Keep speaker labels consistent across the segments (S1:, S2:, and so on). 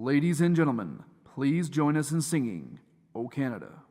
S1: Ladies and gentlemen, please join us in singing, O Canada.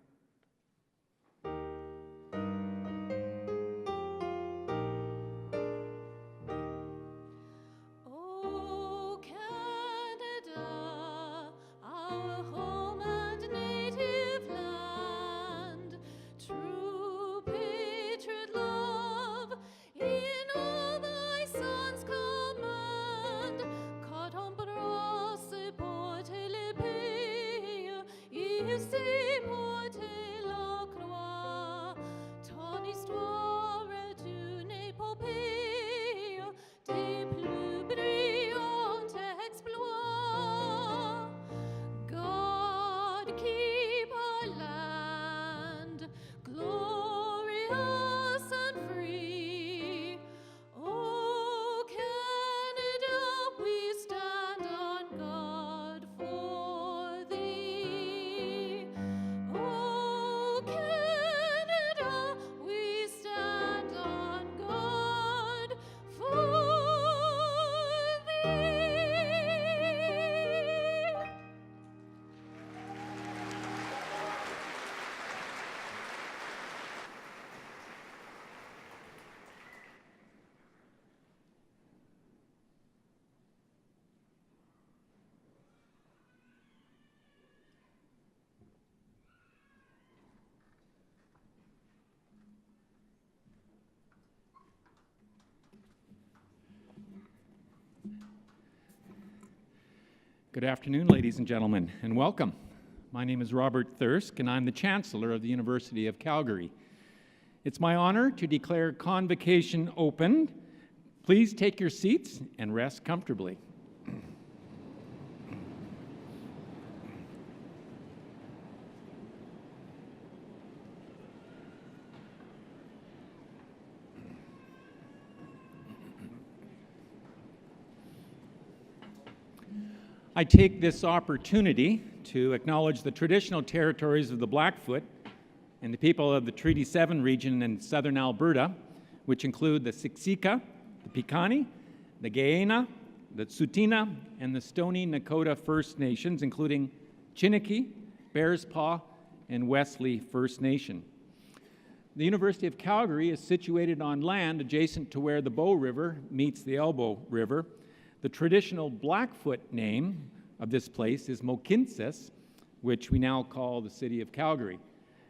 S2: Good afternoon, ladies and gentlemen, and welcome. My name is Robert Thirsk, and I'm the Chancellor of the University of Calgary. It's my honor to declare Convocation open. Please take your seats and rest comfortably. I take this opportunity to acknowledge the traditional territories of the Blackfoot and the people of the Treaty 7 region in southern Alberta, which include the Siksika, the Piikani, the Gaena, the Tsuut'ina, and the Stoney Nakoda First Nations, including Chiniki, Bearspaw, and Wesley First Nation. The University of Calgary is situated on land adjacent to where the Bow River meets the Elbow River. The traditional Blackfoot name of this place is Mohkinstsis, which we now call the City of Calgary.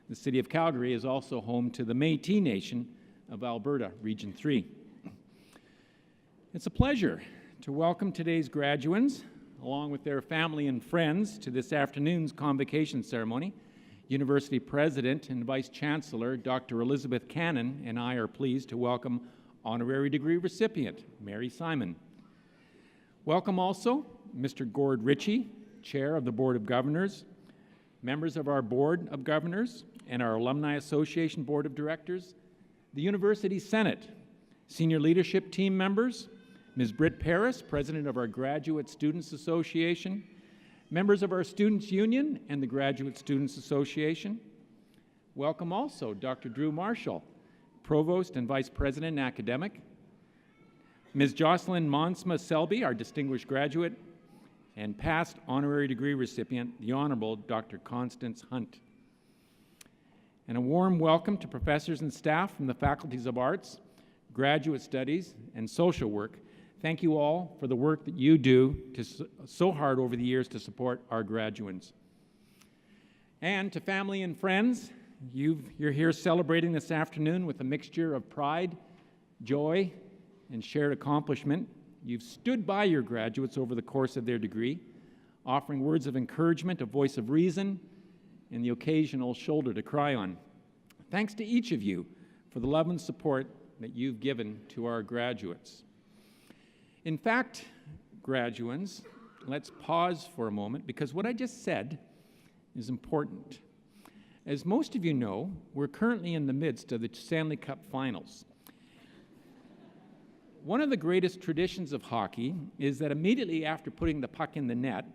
S2: The City of Calgary is also home to the Métis Nation of Alberta, Region 3. It's a pleasure to welcome today's graduands, along with their family and friends, to this afternoon's convocation ceremony. University President and Vice Chancellor Dr. Elizabeth Cannon and I are pleased to welcome Honorary Degree recipient Mary Simon. Welcome also Mr. Gord Ritchie, Chair of the Board of Governors, members of our Board of Governors and our Alumni Association Board of Directors, the University Senate, senior leadership team members, Ms. Britt Paris, President of our Graduate Students Association, members of our Students' Union and the Graduate Students Association. Welcome also Dr. Drew Marshall, Provost and Vice President Academic, Ms. Jocelyn Monsma Selby, our distinguished graduate, and past honorary degree recipient, the Honorable Dr. Constance Hunt. And a warm welcome to professors and staff from the faculties of Arts, Graduate Studies, and Social Work. Thank you all for the work that you do so hard over the years to support our graduates. And to family and friends, you're here celebrating this afternoon with a mixture of pride, joy, and shared accomplishment. You've stood by your graduates over the course of their degree, offering words of encouragement, a voice of reason, and the occasional shoulder to cry on. Thanks to each of you for the love and support that you've given to our graduates. In fact, graduands, let's pause for a moment because what I just said is important. As most of you know, we're currently in the midst of the Stanley Cup Finals. One of the greatest traditions of hockey is that immediately after putting the puck in the net,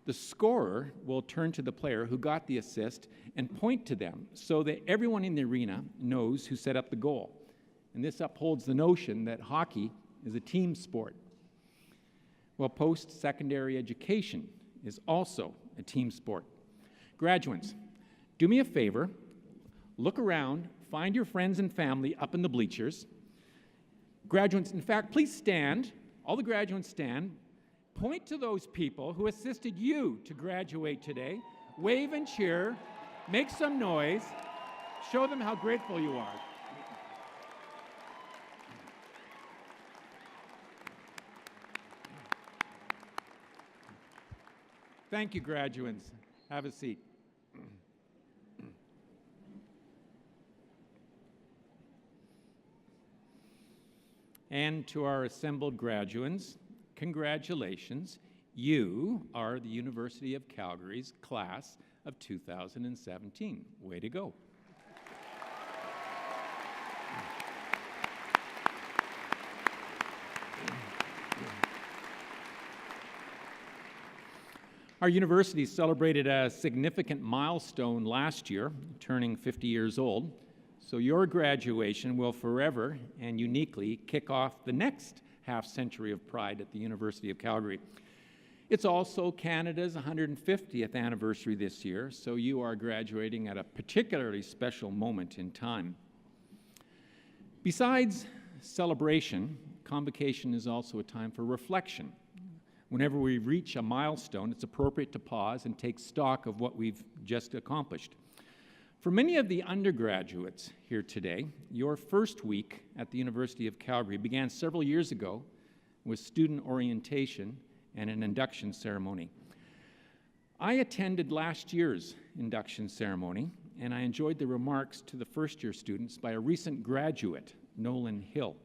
S2: the scorer will turn to the player who got the assist and point to them so that everyone in the arena knows who set up the goal. And this upholds the notion that hockey is a team sport. Well, post-secondary education is also a team sport. Graduates, do me a favor, look around, find your friends and family up in the bleachers. Graduates, in fact, please stand. All the graduates stand. Point to those people who assisted you to graduate today. Wave and cheer. Make some noise. Show them how grateful you are. Thank you, graduates. Have a seat. And to our assembled graduates, congratulations. You are the University of Calgary's class of 2017. Way to go. Our university celebrated a significant milestone last year, turning 50 years old. So your graduation will forever and uniquely kick off the next half-century of pride at the University of Calgary. It's also Canada's 150th anniversary this year, so you are graduating at a particularly special moment in time. Besides celebration, Convocation is also a time for reflection. Whenever we reach a milestone, it's appropriate to pause and take stock of what we've just accomplished. For many of the undergraduates here today, your first week at the University of Calgary began several years ago with student orientation and an induction ceremony. I attended last year's induction ceremony, and I enjoyed the remarks to the first-year students by a recent graduate, Nolan Hill.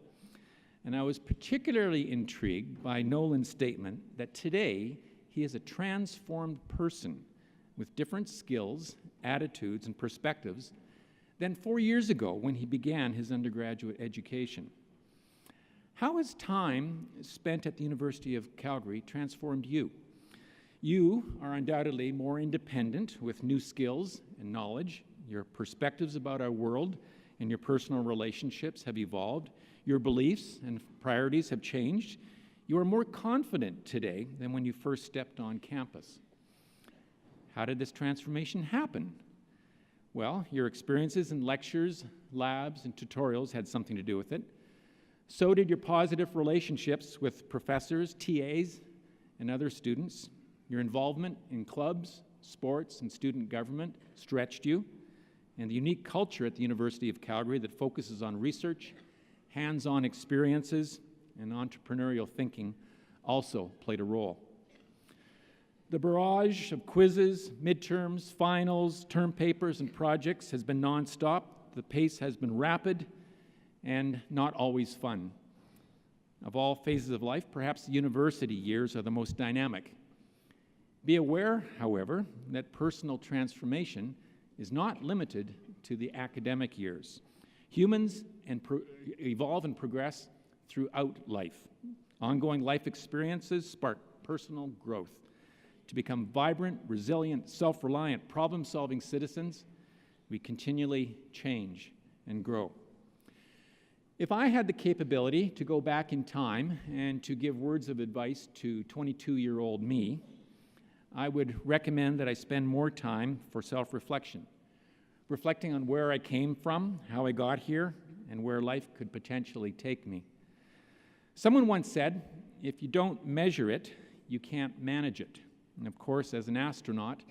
S2: And I was particularly intrigued by Nolan's statement that today he is a transformed person with different skills, attitudes, and perspectives than 4 years ago when he began his undergraduate education. How has time spent at the University of Calgary transformed you? You are undoubtedly more independent with new skills and knowledge. Your perspectives about our world and your personal relationships have evolved. Your beliefs and priorities have changed. You are more confident today than when you first stepped on campus. How did this transformation happen? Well, your experiences in lectures, labs, and tutorials had something to do with it. So did your positive relationships with professors, TAs, and other students. Your involvement in clubs, sports, and student government stretched you. And the unique culture at the University of Calgary that focuses on research, hands-on experiences, and entrepreneurial thinking also played a role. The barrage of quizzes, midterms, finals, term papers, and projects has been nonstop. The pace has been rapid and not always fun. Of all phases of life, perhaps the university years are the most dynamic. Be aware, however, that personal transformation is not limited to the academic years. Humans evolve and progress throughout life. Ongoing life experiences spark personal growth. To become vibrant, resilient, self-reliant, problem-solving citizens, we continually change and grow. If I had the capability to go back in time and to give words of advice to 22-year-old me, I would recommend that I spend more time for self-reflection, reflecting on where I came from, how I got here, and where life could potentially take me. Someone once said, if you don't measure it, you can't manage it. And of course, as an astronaut,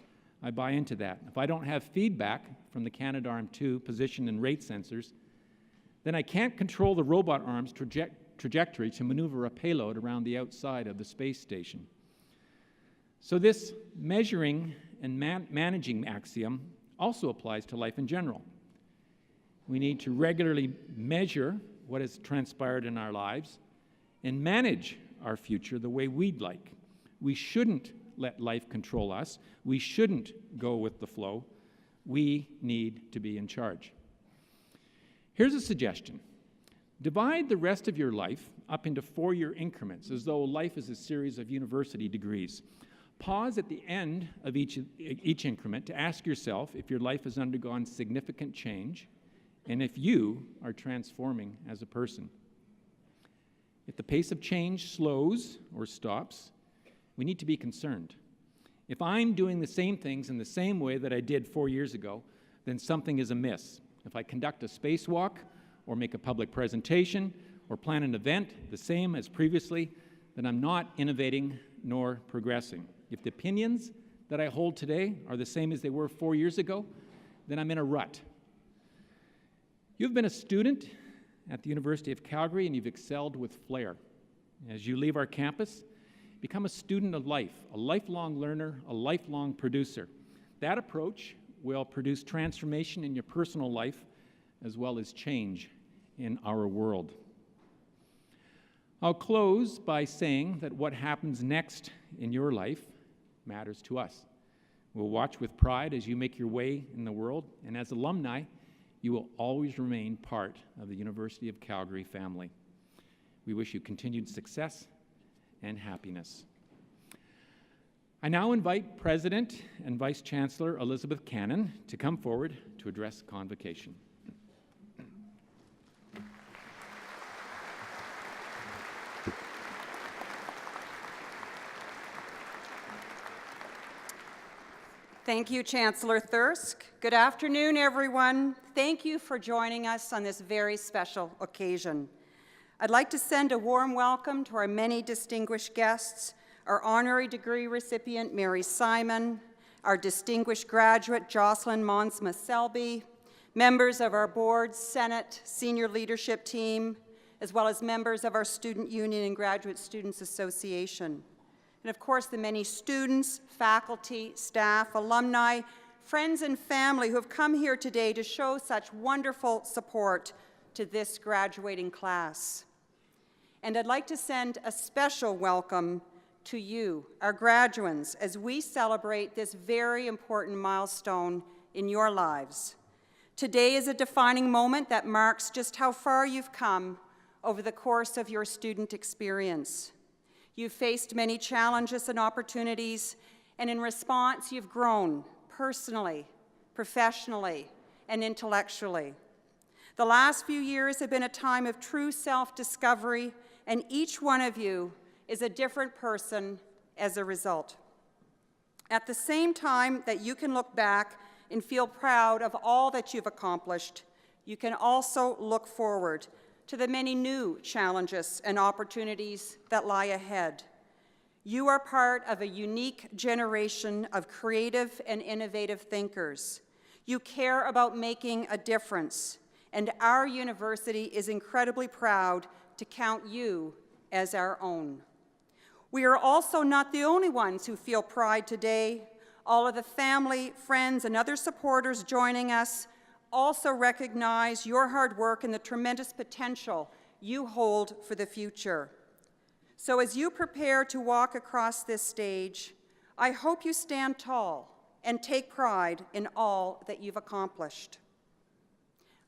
S2: I buy into that. If I don't have feedback from the Canadarm2 position and rate sensors, then I can't control the robot arm's trajectory to maneuver a payload around the outside of the space station. So this measuring and managing axiom also applies to life in general. We need to regularly measure what has transpired in our lives and manage our future the way we'd like. We shouldn't let life control us. We shouldn't go with the flow. We need to be in charge. Here's a suggestion. Divide the rest of your life up into 4-year increments, as though life is a series of university degrees. Pause at the end of each increment to ask yourself if your life has undergone significant change and if you are transforming as a person. If the pace of change slows or stops, we need to be concerned. If I'm doing the same things in the same way that I did 4 years ago, then something is amiss. If I conduct a spacewalk or make a public presentation or plan an event the same as previously, then I'm not innovating nor progressing. If the opinions that I hold today are the same as they were 4 years ago, then I'm in a rut. You've been a student at the University of Calgary and you've excelled with flair. As you leave our campus, become a student of life, a lifelong learner, a lifelong producer. That approach will produce transformation in your personal life as well as change in our world. I'll close by saying that what happens next in your life matters to us. We'll watch with pride as you make your way in the world, and as alumni, you will always remain part of the University of Calgary family. We wish you continued success and happiness. I now invite President and Vice Chancellor Elizabeth Cannon to come forward to address Convocation.
S3: Thank you, Chancellor Thirsk. Good afternoon, everyone. Thank you for joining us on this very special occasion. I'd like to send a warm welcome to our many distinguished guests, our honorary degree recipient, Mary Simon, our distinguished graduate, Jocelyn Monsma-Selby, members of our board, Senate, senior leadership team, as well as members of our Student Union and Graduate Students Association. And of course, the many students, faculty, staff, alumni, friends, and family who have come here today to show such wonderful support to this graduating class. And I'd like to send a special welcome to you, our graduands, as we celebrate this very important milestone in your lives. Today is a defining moment that marks just how far you've come over the course of your student experience. You've faced many challenges and opportunities, and in response, you've grown personally, professionally, and intellectually. The last few years have been a time of true self-discovery, and each one of you is a different person as a result. At the same time that you can look back and feel proud of all that you've accomplished, you can also look forward to the many new challenges and opportunities that lie ahead. You are part of a unique generation of creative and innovative thinkers. You care about making a difference, and our university is incredibly proud to count you as our own. We are also not the only ones who feel pride today. All of the family, friends, and other supporters joining us also recognize your hard work and the tremendous potential you hold for the future. So as you prepare to walk across this stage, I hope you stand tall and take pride in all that you've accomplished.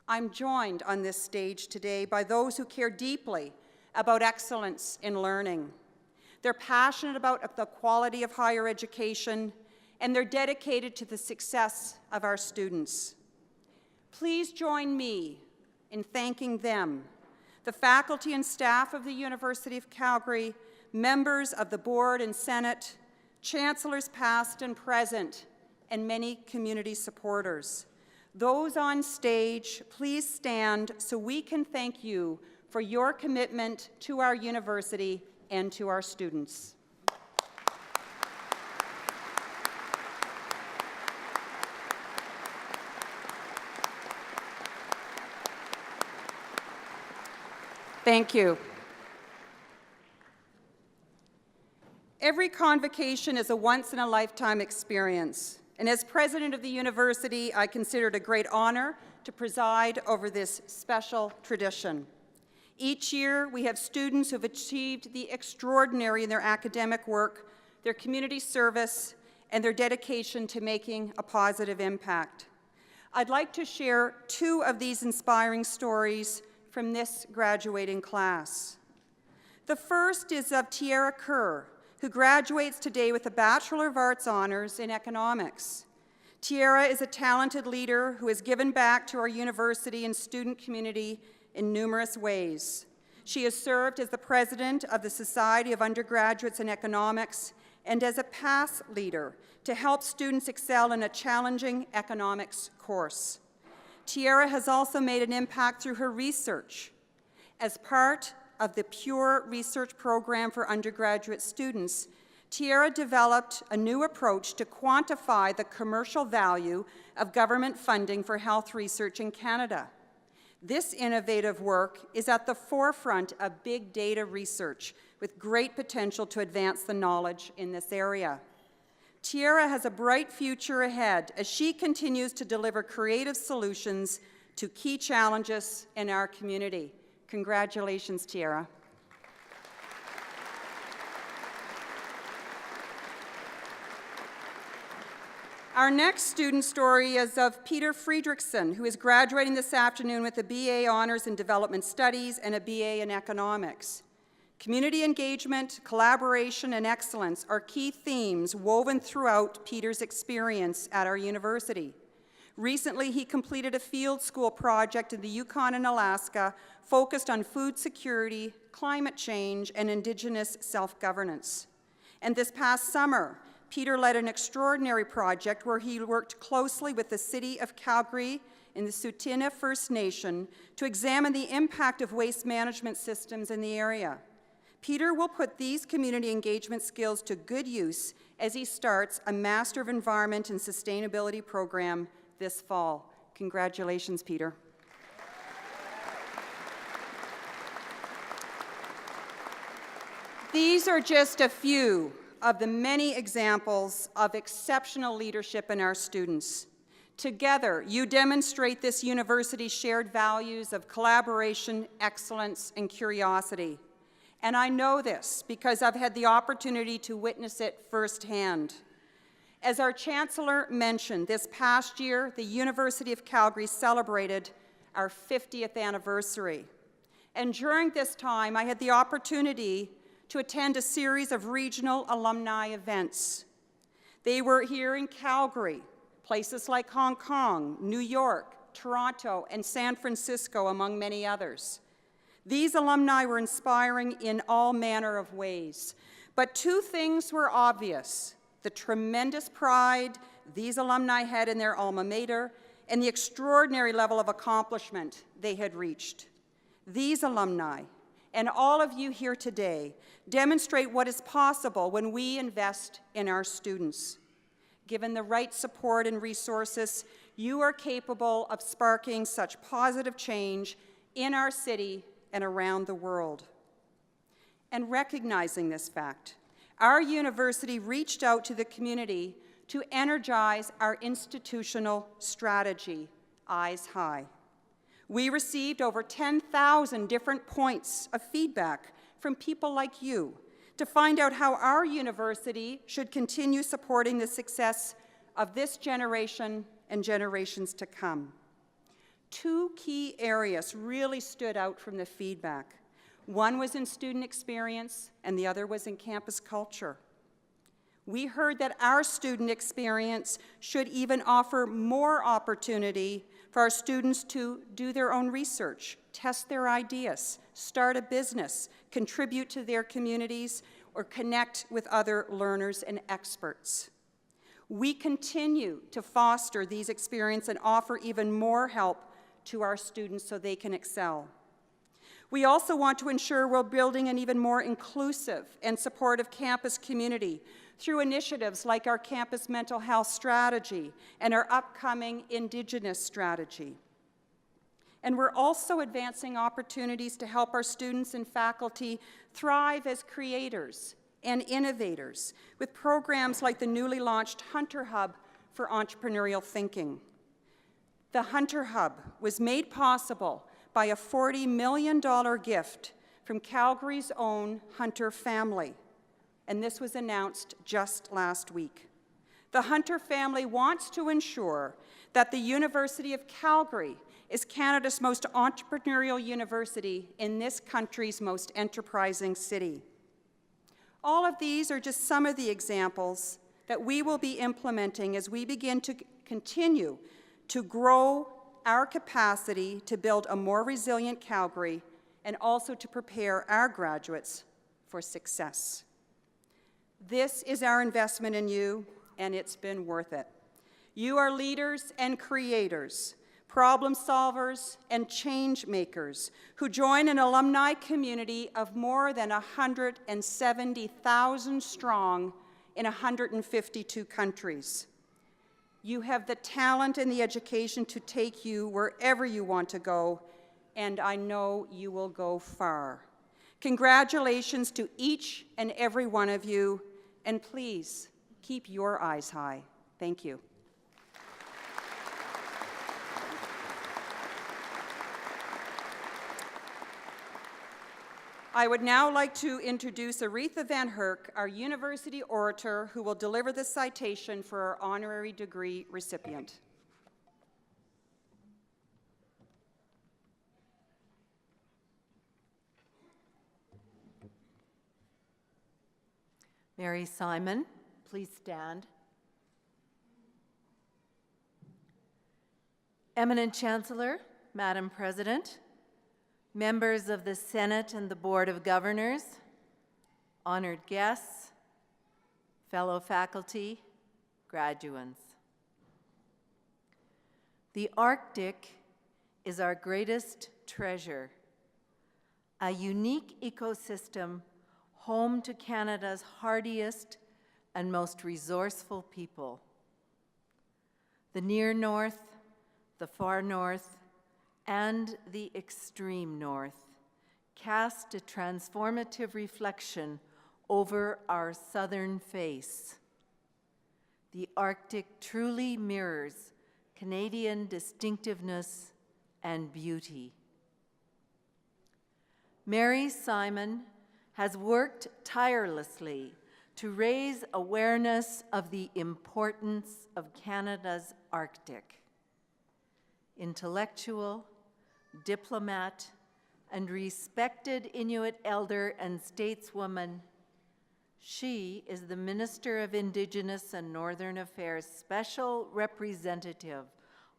S3: I'm joined on this stage today by those who care deeply about excellence in learning. They're passionate about the quality of higher education, and they're dedicated to the success of our students. Please join me in thanking them, the faculty and staff of the University of Calgary, members of the board and Senate, chancellors past and present, and many community supporters. Those on stage, please stand so we can thank you for your commitment to our university and to our students. Thank you. Every convocation is a once-in-a-lifetime experience, and as president of the university, I consider it a great honor to preside over this special tradition. Each year, we have students who have achieved the extraordinary in their academic work, their community service, and their dedication to making a positive impact. I'd like to share two of these inspiring stories from this graduating class. The first is of Tiara Kerr, who graduates today with a Bachelor of Arts honors in economics. Tiara is a talented leader who has given back to our university and student community in numerous ways. She has served as the president of the Society of Undergraduates in Economics and as a path leader to help students excel in a challenging economics course. Tiara has also made an impact through her research. As part of the Pure Research Program for undergraduate students, Tiara developed a new approach to quantify the commercial value of government funding for health research in Canada. This innovative work is at the forefront of big data research with great potential to advance the knowledge in this area. Tiara has a bright future ahead as she continues to deliver creative solutions to key challenges in our community. Congratulations, Tiara. Our next student story is of Peter Friedrichsen, who is graduating this afternoon with a BA Honors in Development Studies and a BA in Economics. Community engagement, collaboration, and excellence are key themes woven throughout Peter's experience at our university. Recently, he completed a field school project in the Yukon and Alaska focused on food security, climate change, and Indigenous self-governance. And this past summer, Peter led an extraordinary project where he worked closely with the City of Calgary in the Tsuut'ina First Nation to examine the impact of waste management systems in the area. Peter will put these community engagement skills to good use as he starts a Master of Environment and Sustainability program this fall. Congratulations, Peter. These are just a few of the many examples of exceptional leadership in our students. Together, you demonstrate this university's shared values of collaboration, excellence, and curiosity. And I know this because I've had the opportunity to witness it firsthand. As our Chancellor mentioned, this past year, the University of Calgary celebrated our 50th anniversary. And during this time, I had the opportunity to attend a series of regional alumni events. They were here in Calgary, places like Hong Kong, New York, Toronto, and San Francisco, among many others. These alumni were inspiring in all manner of ways, but two things were obvious: the tremendous pride these alumni had in their alma mater and the extraordinary level of accomplishment they had reached. These alumni, and all of you here today, demonstrate what is possible when we invest in our students. Given the right support and resources, you are capable of sparking such positive change in our city and around the world. And recognizing this fact, our university reached out to the community to energize our institutional strategy, Eyes High. We received over 10,000 different points of feedback from people like you to find out how our university should continue supporting the success of this generation and generations to come. Two key areas really stood out from the feedback. One was in student experience, and the other was in campus culture. We heard that our student experience should even offer more opportunity for our students to do their own research, test their ideas, start a business, contribute to their communities, or connect with other learners and experts. We continue to foster these experiences and offer even more help to our students so they can excel. We also want to ensure we're building an even more inclusive and supportive campus community through initiatives like our campus mental health strategy and our upcoming Indigenous strategy. And we're also advancing opportunities to help our students and faculty thrive as creators and innovators with programs like the newly launched Hunter Hub for Entrepreneurial Thinking. The Hunter Hub was made possible by a $40 million gift from Calgary's own Hunter family, and this was announced just last week. The Hunter family wants to ensure that the University of Calgary is Canada's most entrepreneurial university in this country's most enterprising city. All of these are just some of the examples that we will be implementing as we begin to continue to grow our capacity to build a more resilient Calgary and also to prepare our graduates for success. This is our investment in you, and it's been worth it. You are leaders and creators, problem solvers and change makers who join an alumni community of more than 170,000 strong in 152 countries. You have the talent and the education to take you wherever you want to go, and I know you will go far. Congratulations to each and every one of you, and please keep your eyes high. Thank you. I would now like to introduce Aretha Van Herk, our university orator, who will deliver the citation for our honorary degree recipient.
S4: Mary Simon, please stand. Eminent Chancellor, Madam President, members of the Senate and the Board of Governors, honored guests, fellow faculty, graduates. The Arctic is our greatest treasure, a unique ecosystem home to Canada's hardiest and most resourceful people. The near north, the far north, and the extreme north cast a transformative reflection over our southern face. The Arctic truly mirrors Canadian distinctiveness and beauty. Mary Simon has worked tirelessly to raise awareness of the importance of Canada's Arctic. Intellectual, diplomat, and respected Inuit elder and stateswoman, she is the Minister of Indigenous and Northern Affairs Special Representative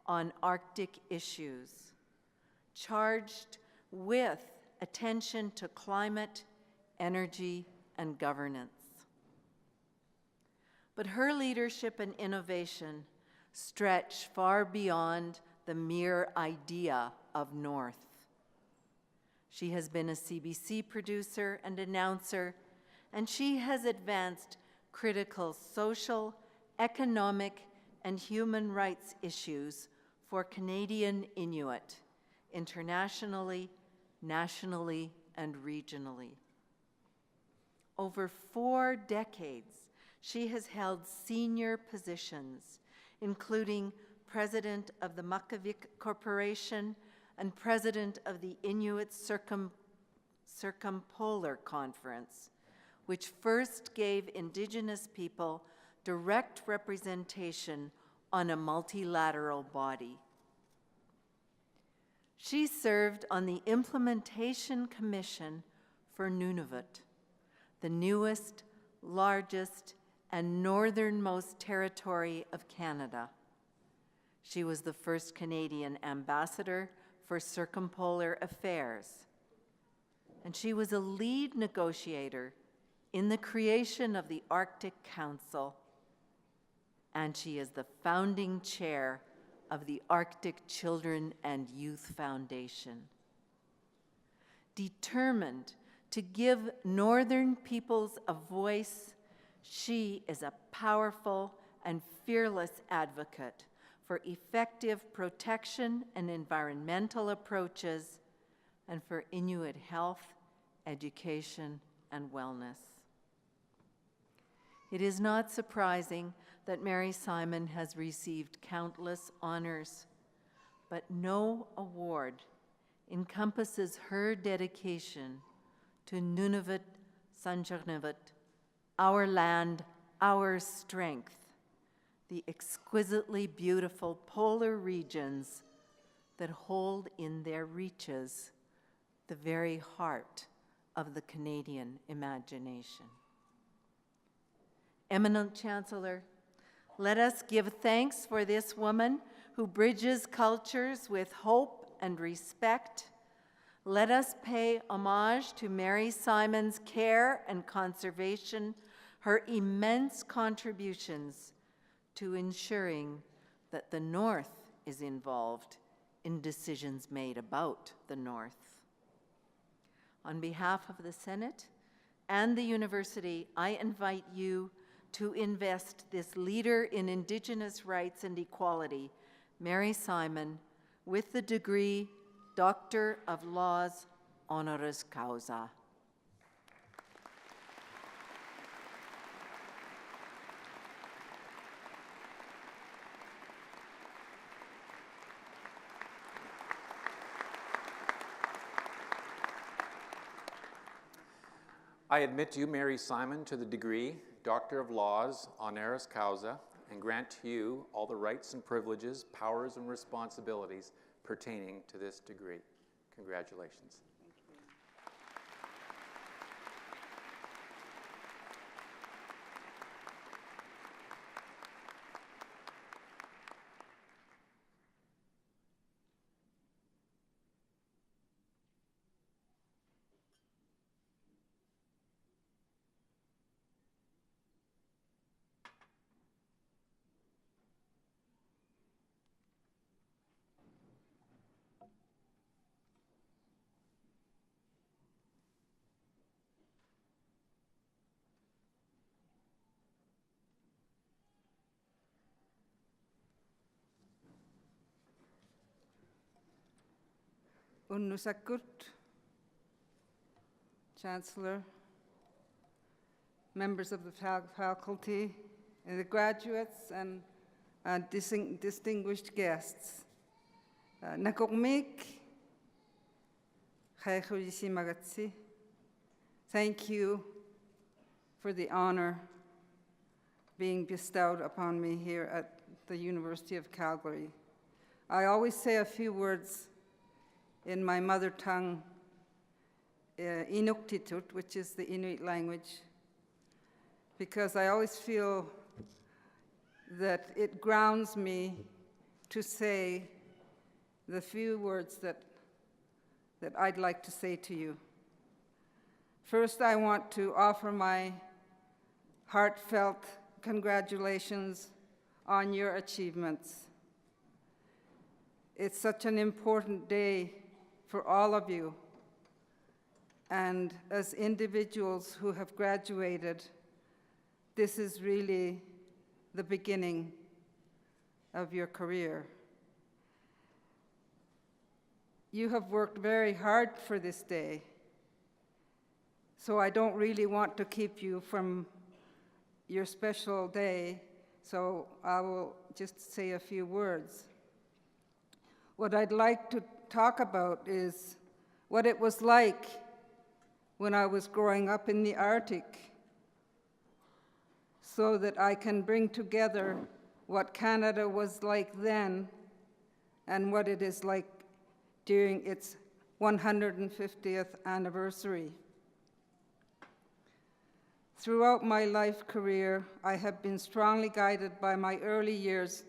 S4: on Arctic issues, charged with attention to climate, energy, and governance. But her leadership and innovation stretch far beyond the mere idea of North. She has been a CBC producer and announcer, and she has advanced critical social, economic, and human rights issues for Canadian Inuit, internationally, nationally, and regionally. Over 4 decades, she has held senior positions, including President of the Makavik Corporation and President of the Inuit Circumpolar Conference, which first gave Indigenous people direct representation on a multilateral body. She served on the Implementation Commission for Nunavut, the newest, largest, and northernmost territory of Canada. She was the first Canadian ambassador for Circumpolar Affairs, and she was a lead negotiator in the creation of the Arctic Council, and she is the founding chair of the Arctic Children and Youth Foundation. Determined to give Northern peoples a voice, she is a powerful and fearless advocate for effective protection and environmental approaches, and for Inuit health, education, and wellness. It is not surprising that Mary Simon has received countless honors, but no award encompasses her dedication to Nunavut, Sanjarnavut, our land, our strength, the exquisitely beautiful polar regions that hold in their reaches the very heart of the Canadian imagination. Eminent Chancellor, let us give thanks for this woman who bridges cultures with hope and respect. Let us pay homage to Mary Simon's care and conservation, her immense contributions to ensuring that the North is involved in decisions made about the North. On behalf of the Senate and the University, I invite you to invest this leader in Indigenous rights and equality, Mary Simon, with the degree Doctor of Laws, honoris causa.
S5: I admit you, Mary Simon, to the degree Doctor of Laws, honoris causa, and grant to you all the rights and privileges, powers and responsibilities pertaining to this degree. Congratulations.
S6: Unnusakut, Chancellor, members of the faculty, and the graduates, and distinguished guests. Nakokmik, thank you for the honor being bestowed upon me here at the University of Calgary. I always say a few words in my mother tongue, Inuktitut, which is the Inuit language, because I always feel that it grounds me to say the few words that I'd like to say to you. First, I want to offer my heartfelt congratulations on your achievements. It's such an important day for all of you. And as individuals who have graduated, this is really the beginning of your career. You have worked very hard for this day, so I don't really want to keep you from your special day, so I will just say a few words. What I'd like to talk about is what it was like when I was growing up in the Arctic, so that I can bring together what Canada was like then and what it is like during its 150th anniversary. Throughout my life career, I have been strongly guided by my early years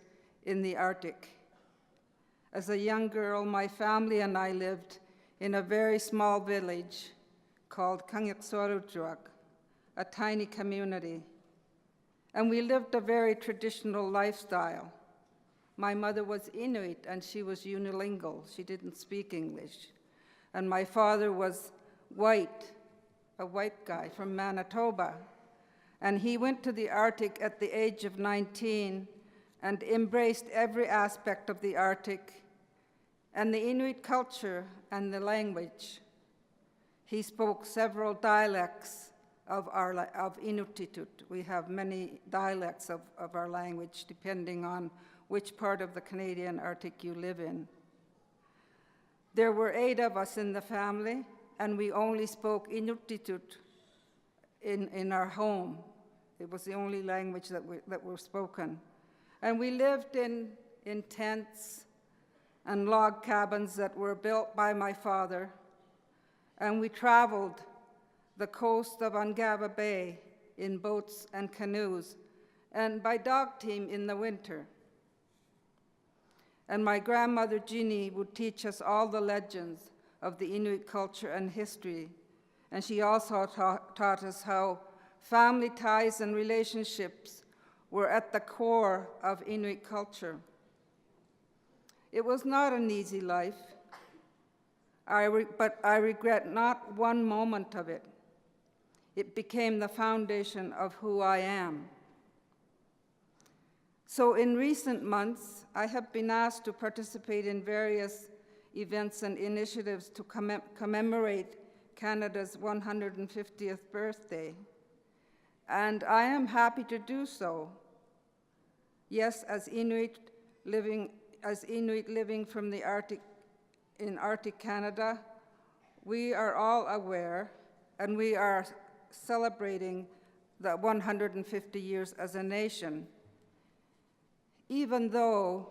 S6: in the Arctic. As a young girl, my family and I lived in a very small village called Kangyaksarutjuak, a tiny community. And we lived a very traditional lifestyle. My mother was Inuit and she was unilingual. She didn't speak English. And my father was white, a white guy from Manitoba. And he went to the Arctic at the age of 19 and embraced every aspect of the Arctic and the Inuit culture and the language. He spoke several dialects of Inuktitut. We have many dialects of our language depending on which part of the Canadian Arctic you live in. There were 8 of us in the family, and we only spoke Inuktitut in our home. It was the only language that were spoken. And we lived in tents and log cabins that were built by my father. And we traveled the coast of Ungava Bay in boats and canoes, and by dog team in the winter. And my grandmother Ginny would teach us all the legends of the Inuit culture and history. And she also taught us how family ties and relationships were at the core of Inuit culture. It was not an easy life, but I regret not one moment of it. It became the foundation of who I am. So in recent months, I have been asked to participate in various events and initiatives to commemorate Canada's 150th birthday. And I am happy to do so. Yes, as Inuit living from the Arctic, in Arctic Canada, we are all aware and we are celebrating the 150 years as a nation. Even though,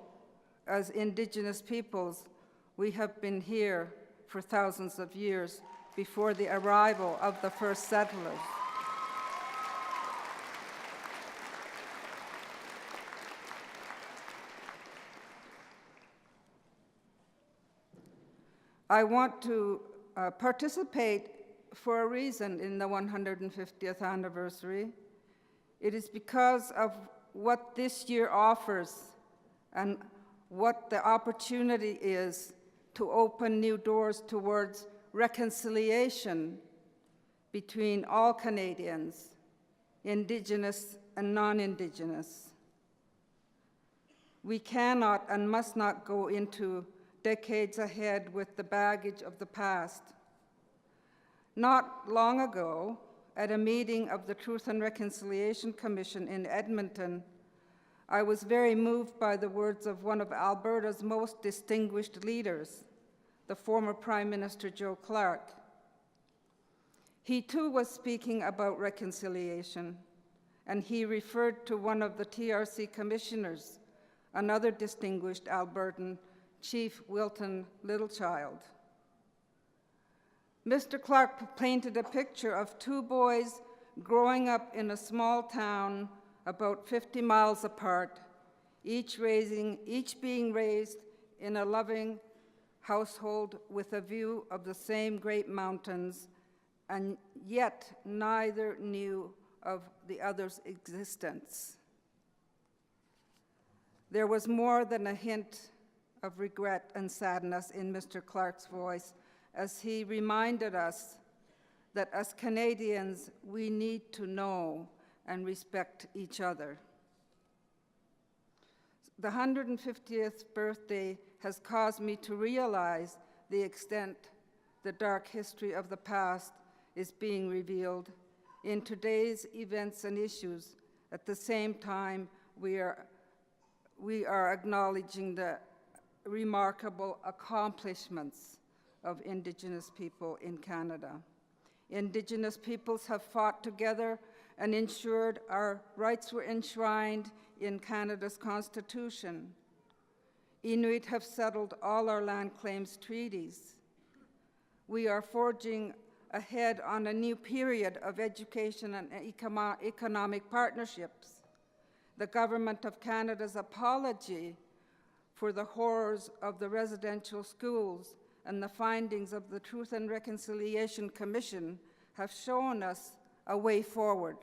S6: as Indigenous peoples, we have been here for thousands of years before the arrival of the first settlers. I want to participate for a reason in the 150th anniversary. It is because of what this year offers and what the opportunity is to open new doors towards reconciliation between all Canadians, Indigenous and non-Indigenous. We cannot and must not go into decades ahead with the baggage of the past. Not long ago, at a meeting of the Truth and Reconciliation Commission in Edmonton, I was very moved by the words of one of Alberta's most distinguished leaders, the former Prime Minister Joe Clark. He too was speaking about reconciliation, and he referred to one of the TRC commissioners, another distinguished Albertan, Chief Wilton Littlechild. Mr. Clark painted a picture of two boys growing up in a small town about 50 miles apart, each being raised in a loving household with a view of the same great mountains, and yet neither knew of the other's existence. There was more than a hint of regret and sadness in Mr. Clark's voice as he reminded us that as Canadians, we need to know and respect each other. The 150th birthday has caused me to realize the extent the dark history of the past is being revealed in today's events and issues. At the same time, we are acknowledging the remarkable accomplishments of Indigenous people in Canada. Indigenous peoples have fought together and ensured our rights were enshrined in Canada's Constitution. Inuit have settled all our land claims treaties. We are forging ahead on a new period of education and economic partnerships. The Government of Canada's apology for the horrors of the residential schools and the findings of the Truth and Reconciliation Commission have shown us a way forward.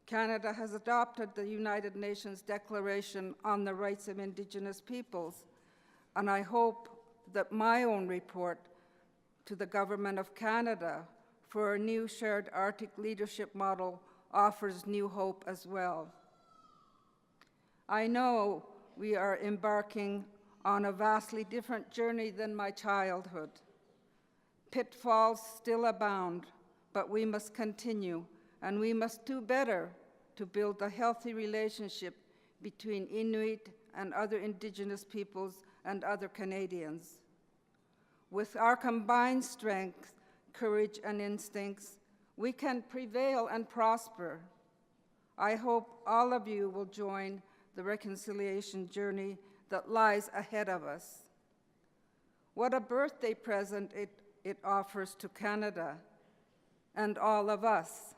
S6: Canada has adopted the United Nations Declaration on the Rights of Indigenous Peoples, and I hope that my own report to the Government of Canada for a new shared Arctic leadership model offers new hope as well. I know we are embarking on a vastly different journey than my childhood. Pitfalls still abound, but we must continue, and we must do better to build a healthy relationship between Inuit and other Indigenous peoples and other Canadians. With our combined strength, courage, and instincts, we can prevail and prosper. I hope all of you will join the reconciliation journey that lies ahead of us. What a birthday present it offers to Canada and all of us.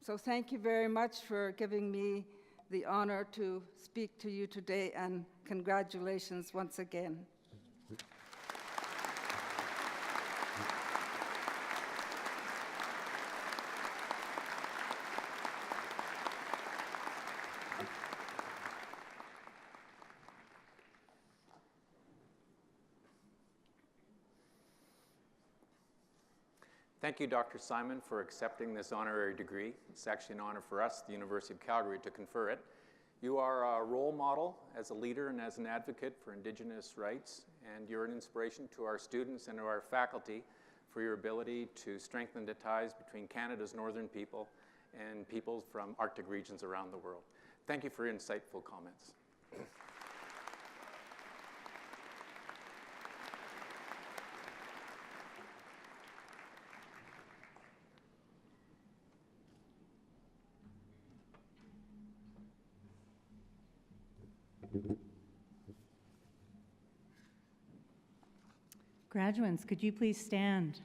S6: So thank you very much for giving me the honor to speak to you today, and congratulations once again.
S5: Thank you, Dr. Simon, for accepting this honorary degree. It's actually an honor for us, the University of Calgary, to confer it. You are a role model as a leader and as an advocate for Indigenous rights, and you're an inspiration to our students and to our faculty for your ability to strengthen the ties between Canada's northern people and peoples from Arctic regions around the world. Thank you for your insightful comments.
S7: Graduates, could you please stand?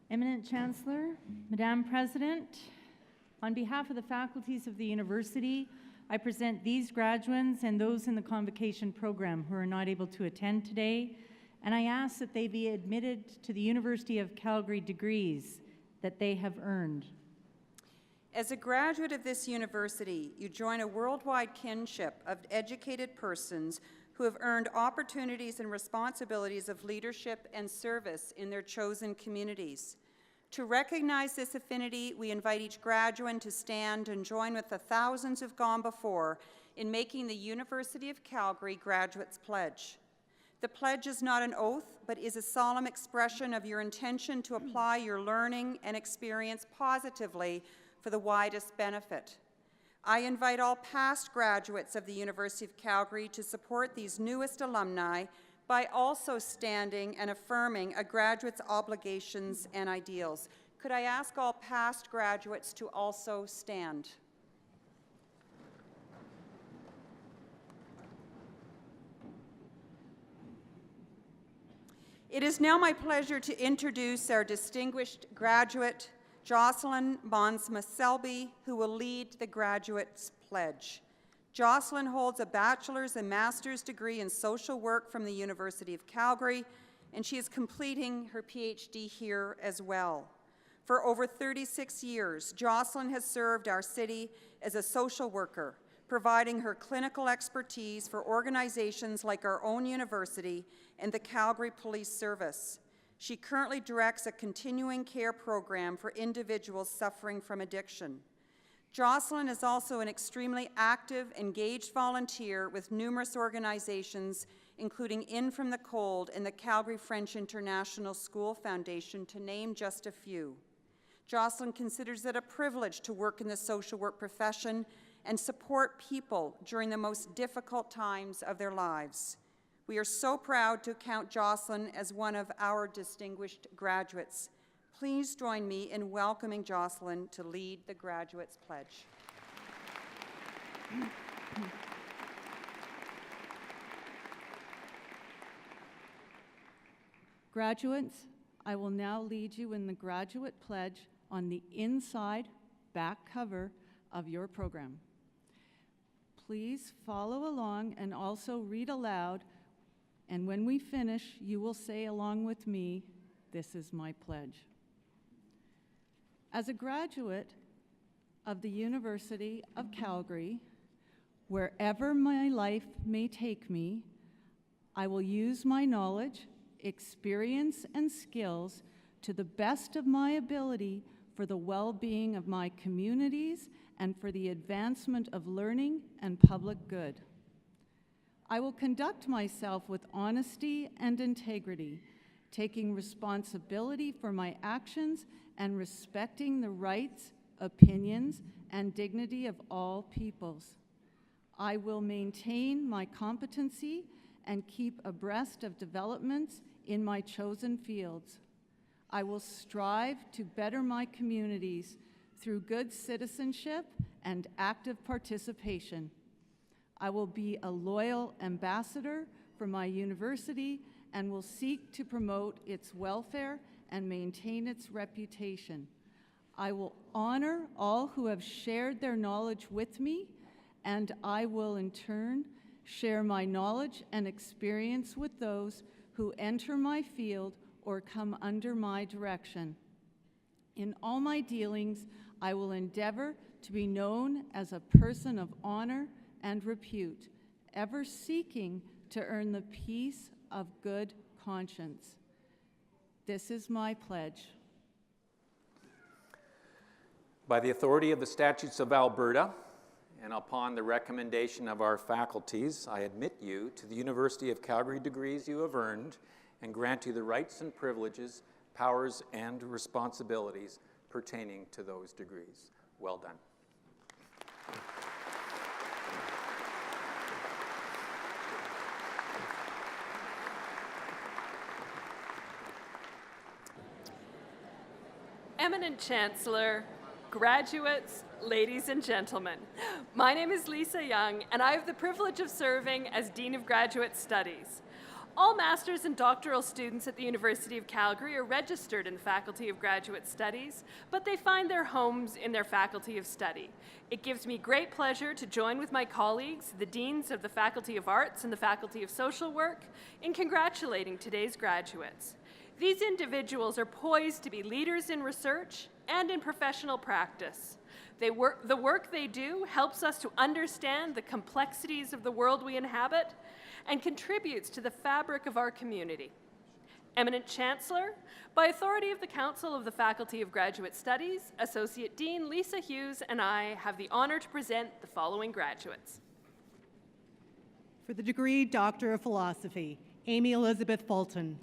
S7: Eminent Chancellor, Madame President, on behalf of the faculties of the university, I present these graduates and those in the Convocation program who are not able to attend today, and I ask that they be admitted to the University of Calgary degrees that they have earned.
S3: As a graduate of this university, you join a worldwide kinship of educated persons who have earned opportunities and responsibilities of leadership and service in their chosen communities. To recognize this affinity, we invite each graduate to stand and join with the thousands who've gone before in making the University of Calgary Graduates Pledge. The pledge is not an oath, but is a solemn expression of your intention to apply your learning and experience positively for the widest benefit. I invite all past graduates of the University of Calgary to support these newest alumni by also standing and affirming a graduate's obligations and ideals. Could I ask all past graduates to also stand? It is now my pleasure to introduce our distinguished graduate, Jocelyn Bonsma-Selby, who will lead the Graduates Pledge. Jocelyn holds a bachelor's and master's degree in social work from the University of Calgary, and she is completing her PhD here as well. For over 36 years, Jocelyn has served our city as a social worker, providing her clinical expertise for organizations like our own university and the Calgary Police Service. She currently directs a continuing care program for individuals suffering from addiction. Jocelyn is also an extremely active, engaged volunteer with numerous organizations, including In From the Cold and the Calgary French International School Foundation, to name just a few. Jocelyn considers it a privilege to work in the social work profession and support people during the most difficult times of their lives. We are so proud to count Jocelyn as one of our distinguished graduates. Please join me in welcoming Jocelyn to lead the Graduates Pledge.
S7: Graduates, I will now lead you in the Graduate Pledge on the inside back cover of your program. Please follow along and also read aloud, and when we finish, you will say along with me, "This is my pledge." As a graduate of the University of Calgary, wherever my life may take me, I will use my knowledge, experience, and skills to the best of my ability for the well-being of my communities and for the advancement of learning and public good. I will conduct myself with honesty and integrity, taking responsibility for my actions and respecting the rights, opinions, and dignity of all peoples. I will maintain my competency and keep abreast of developments in my chosen fields. I will strive to better my communities through good citizenship and active participation. I will be a loyal ambassador for my university and will seek to promote its welfare and maintain its reputation. I will honor all who have shared their knowledge with me, and I will in turn share my knowledge and experience with those who enter my field or come under my direction. In all my dealings, I will endeavor to be known as a person of honor and repute, ever seeking to earn the peace of good conscience. This is my pledge.
S5: By the authority of the statutes of Alberta, and upon the recommendation of our faculties, I admit you to the University of Calgary degrees you have earned and grant you the rights and privileges, powers, and responsibilities pertaining to those degrees. Well done.
S8: Eminent Chancellor, graduates, ladies and gentlemen, my name is Lisa Young, and I have the privilege of serving as Dean of Graduate Studies. All master's and doctoral students at the University of Calgary are registered in the Faculty of Graduate Studies, but they find their homes in their Faculty of Study. It gives me great pleasure to join with my colleagues, the Deans of the Faculty of Arts and the Faculty of Social Work, in congratulating today's graduates. These individuals are poised to be leaders in research and in professional practice. The work they do helps us to understand the complexities of the world we inhabit and contributes to the fabric of our community. Eminent Chancellor, by authority of the Council of the Faculty of Graduate Studies, Associate Dean Lisa Hughes and I have the honor to present the following graduates.
S9: For the degree Doctor of Philosophy, Amy Elizabeth Fulton.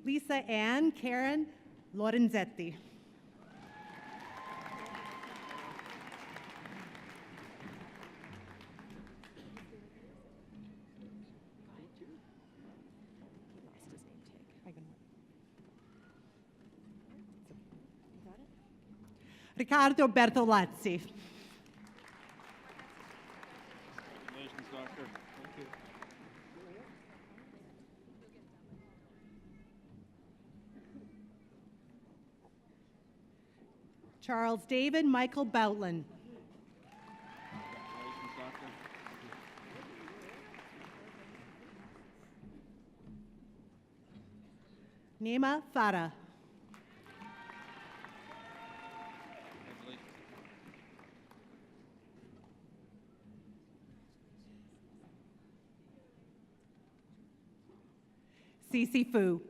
S9: Lisa Ann Karen Lorenzetti. Riccardo Bertolazzi.
S10: Congratulations, Doctor. Thank you.
S9: Charles David Michael Boutland.
S10: Congratulations, Doctor.
S9: Neema Farah.
S10: Congratulations.
S9: Cece Fu.
S10: Congratulations.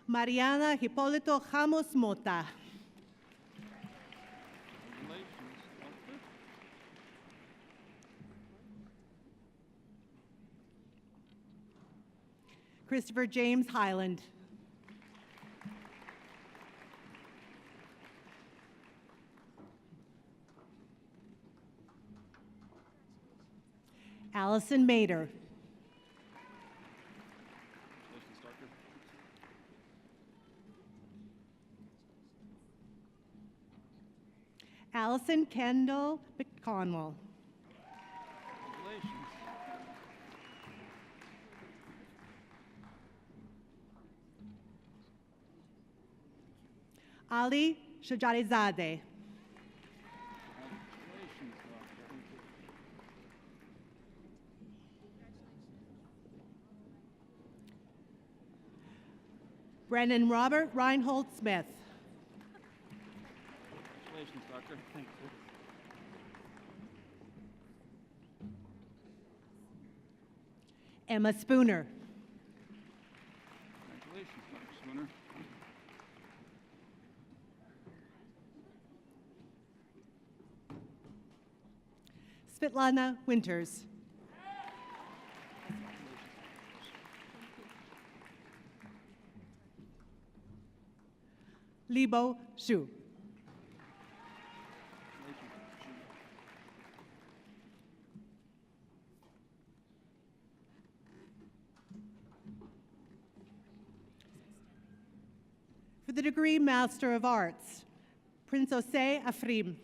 S9: Mariana Hipólito Ramos Mota.
S10: Congratulations, Doctor.
S9: Christopher James Highland. Allison Mader.
S10: Congratulations, Doctor.
S9: Allison Kendall McConwell.
S10: Congratulations.
S9: Ali Shajarizadeh.
S10: Congratulations, Doctor. Thank you.
S9: Brennan Robert Reinhold Smith.
S10: Congratulations, Doctor. Thank you.
S9: Emma Spooner.
S10: Congratulations, Dr. Spooner.
S9: Svetlana Winters. Libo Shu. For the degree Master of Arts, Prince Osei Afrim.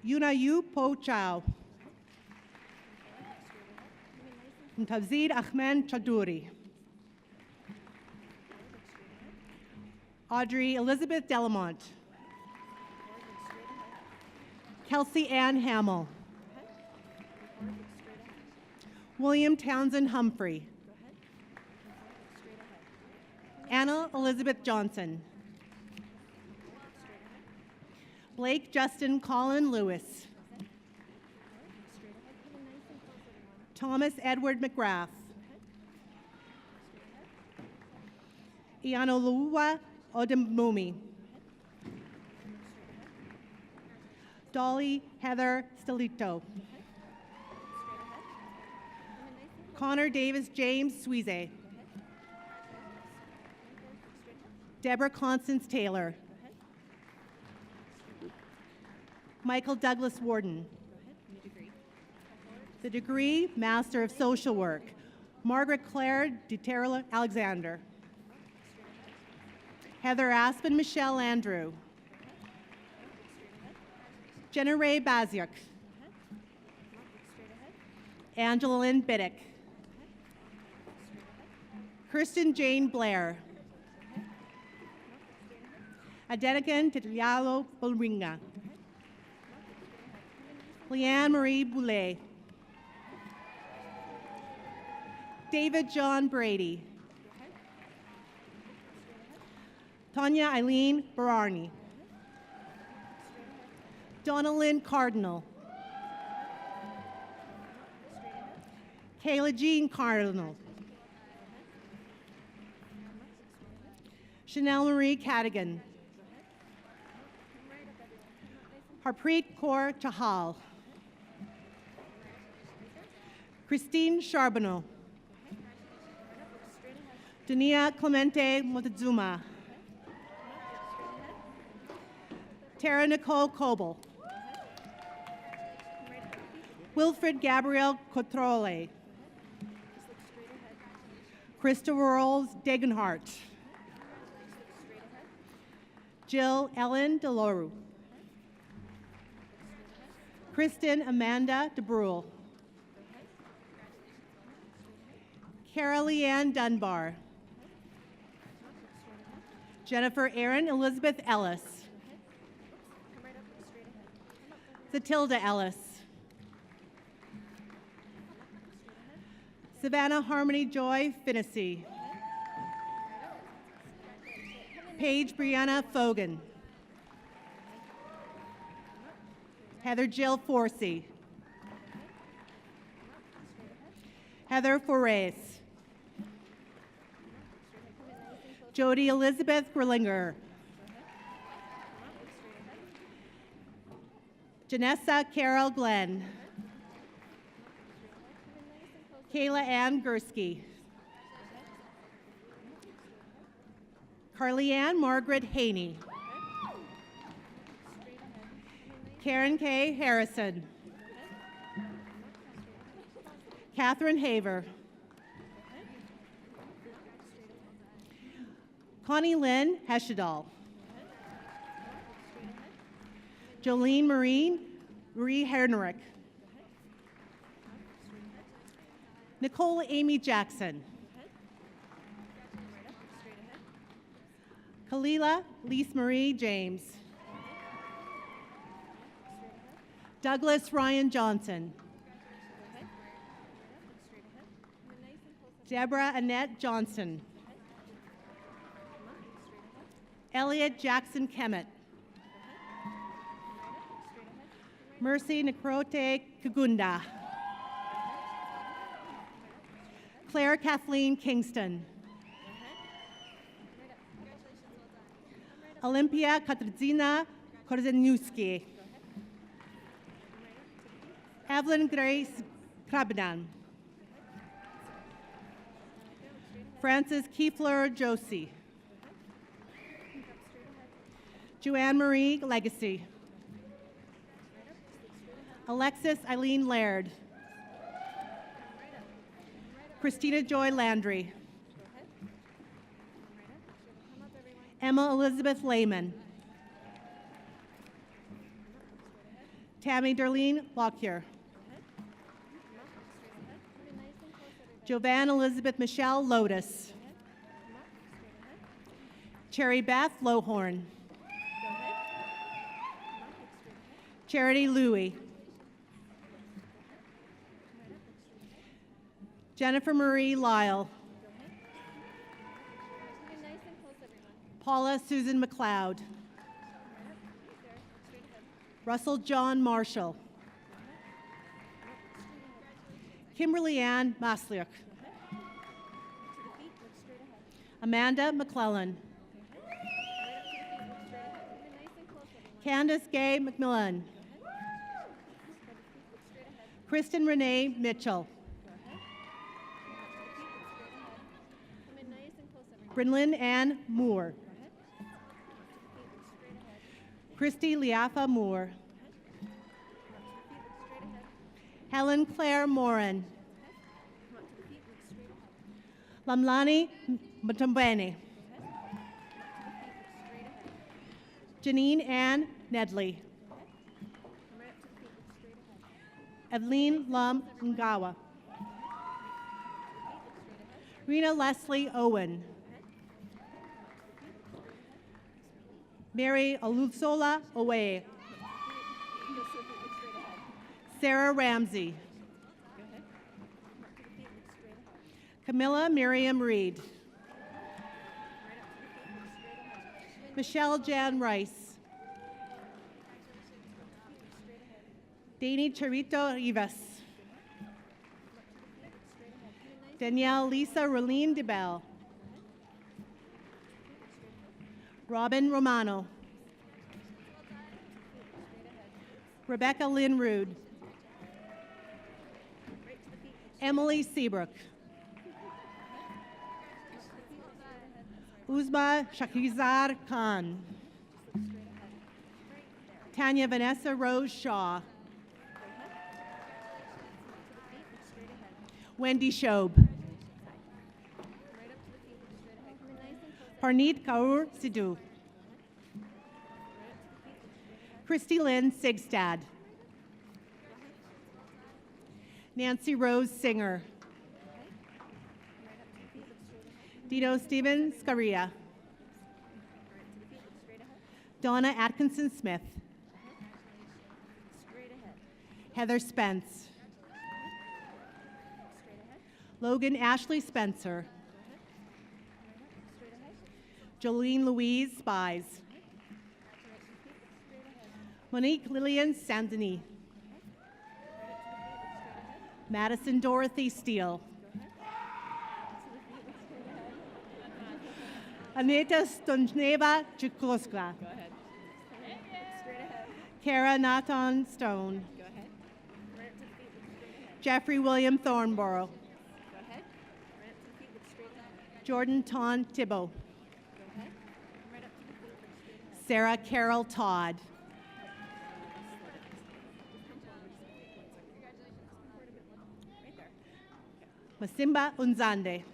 S9: Yunayu Po Chow. Mutazid Ahmed Chaudhuri. Audrey Elizabeth Delamont. Kelsey Ann Hamill. William Townsend Humphrey. Anna Elizabeth Johnson. Blake Justin Colin Lewis. Thomas Edward McGrath. Ianoluwa Odemumi. Dolly Heather Stelito. Connor Davis James Sweeze. Deborah Constance Taylor. Michael Douglas Warden. The degree, Master of Social Work, Margaret Claire DeTerra Alexander. Heather Aspen Michelle Andrew. Jenna Ray Baziuk. Angela Lynn Biddick. Kirsten Jane Blair. Adenican Titialo Bulringa. Leanne Marie Boulet. David John Brady. Tanya Eileen Bararni. Donna Lynn Cardinal. Kayla Jean Cardinal. Chanel Marie Cadigan. Harpreet Kaur Chahal. Christine Charbonneau. Dania Clemente Montezuma. Tara Nicole Coble. Wilfred Gabriel Cotrole. Krista Rolls Degenhart. Jill Ellen Deloru. Kristen Amanda DeBrule. Carol Leanne Dunbar. Jennifer Erin Elizabeth Ellis. Zatilda Ellis. Savannah Harmony Joy Finnessy. Paige Brianna Fogan. Heather Jill Forsey. Heather Forres. Jody Elizabeth Grillinger. Janessa Carol Glenn. Kayla Ann Gursky. Carly Ann Margaret Haney. Karen K. Harrison. Catherine Haver. Connie Lynn Heshedal. Jolene Marie Hernerick. Nicole Amy Jackson. Kalila Lise Marie James. Douglas Ryan Johnson. Deborah Annette Johnson. Elliot Jackson Kemet. Mercy Necrote Kagunda. Claire Kathleen Kingston. Olympia Katarzyna Korzenewski. Evelyn Grace Krabidan. Frances Kiefler Josie. Joanne Marie Legacy. Alexis Eileen Laird. Christina Joy Landry. Emma Elizabeth Lehman. Tammy Darlene Lockyer. Jovan Elizabeth Michelle Lotus. Cherry Beth Lohorn. Charity Louie. Jennifer Marie Lyle. Paula Susan McLeod. Russell John Marshall. Kimberly Ann Masliuk. Amanda McClellan. Candace Gay McMillan. Kristen Renee Mitchell. Brynlyn Ann Moore. Christy Liafa Moore. Helen Claire Moran. Lamlani Matumbene. Janine Ann Nedley. Evelyn Lum Ngawa. Rena Leslie Owen. Mary Olusola Owe. Sarah Ramsey. Camilla Miriam Reed. Michelle Jan Rice. Dani Charito Rivas. Danielle Lisa Rolene DeBell. Robin Romano. Rebecca Lynn Rude. Emily Seabrook. Uzma Shakizar Khan. Tanya Vanessa Rose Shaw. Wendy Shobe. Parneet Kaur Sidhu. Christy Lynn Sigstad. Nancy Rose Singer. Dino Steven Scaria. Donna Atkinson Smith. Heather Spence. Logan Ashley Spencer. Jolene Louise Spies. Monique Lillian Sandini. Madison Dorothy Steele. Anita Stonjneva Chukloska. Kara Nathan Stone. Jeffrey William Thornborough. Jordan Ton Thibault. Sarah Carol Todd. Masimba Unzande.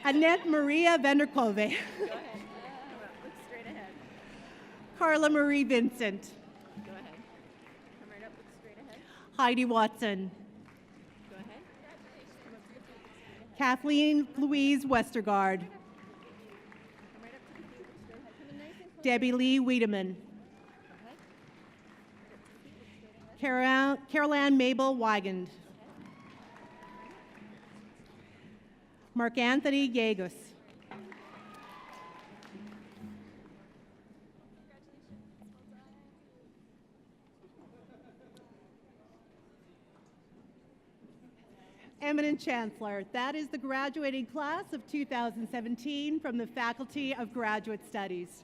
S9: Annette Maria Vanderkove.
S11: Go ahead. Look straight ahead.
S9: Carla Marie Vincent.
S11: Go ahead. Come right up, look straight ahead.
S9: Heidi Watson.
S11: Go ahead. Come up to the feet.
S9: Kathleen Louise Westergaard.
S11: Come right up to the feet, look straight ahead. Come in nice and close.
S9: Debbie Lee Wiedemann.
S11: Go ahead. Right up to the feet, look straight ahead.
S9: Carol Ann Mabel Wigand. Mark Anthony Yegus. Eminent Chancellor, that is the graduating class of 2017 from the Faculty of Graduate Studies.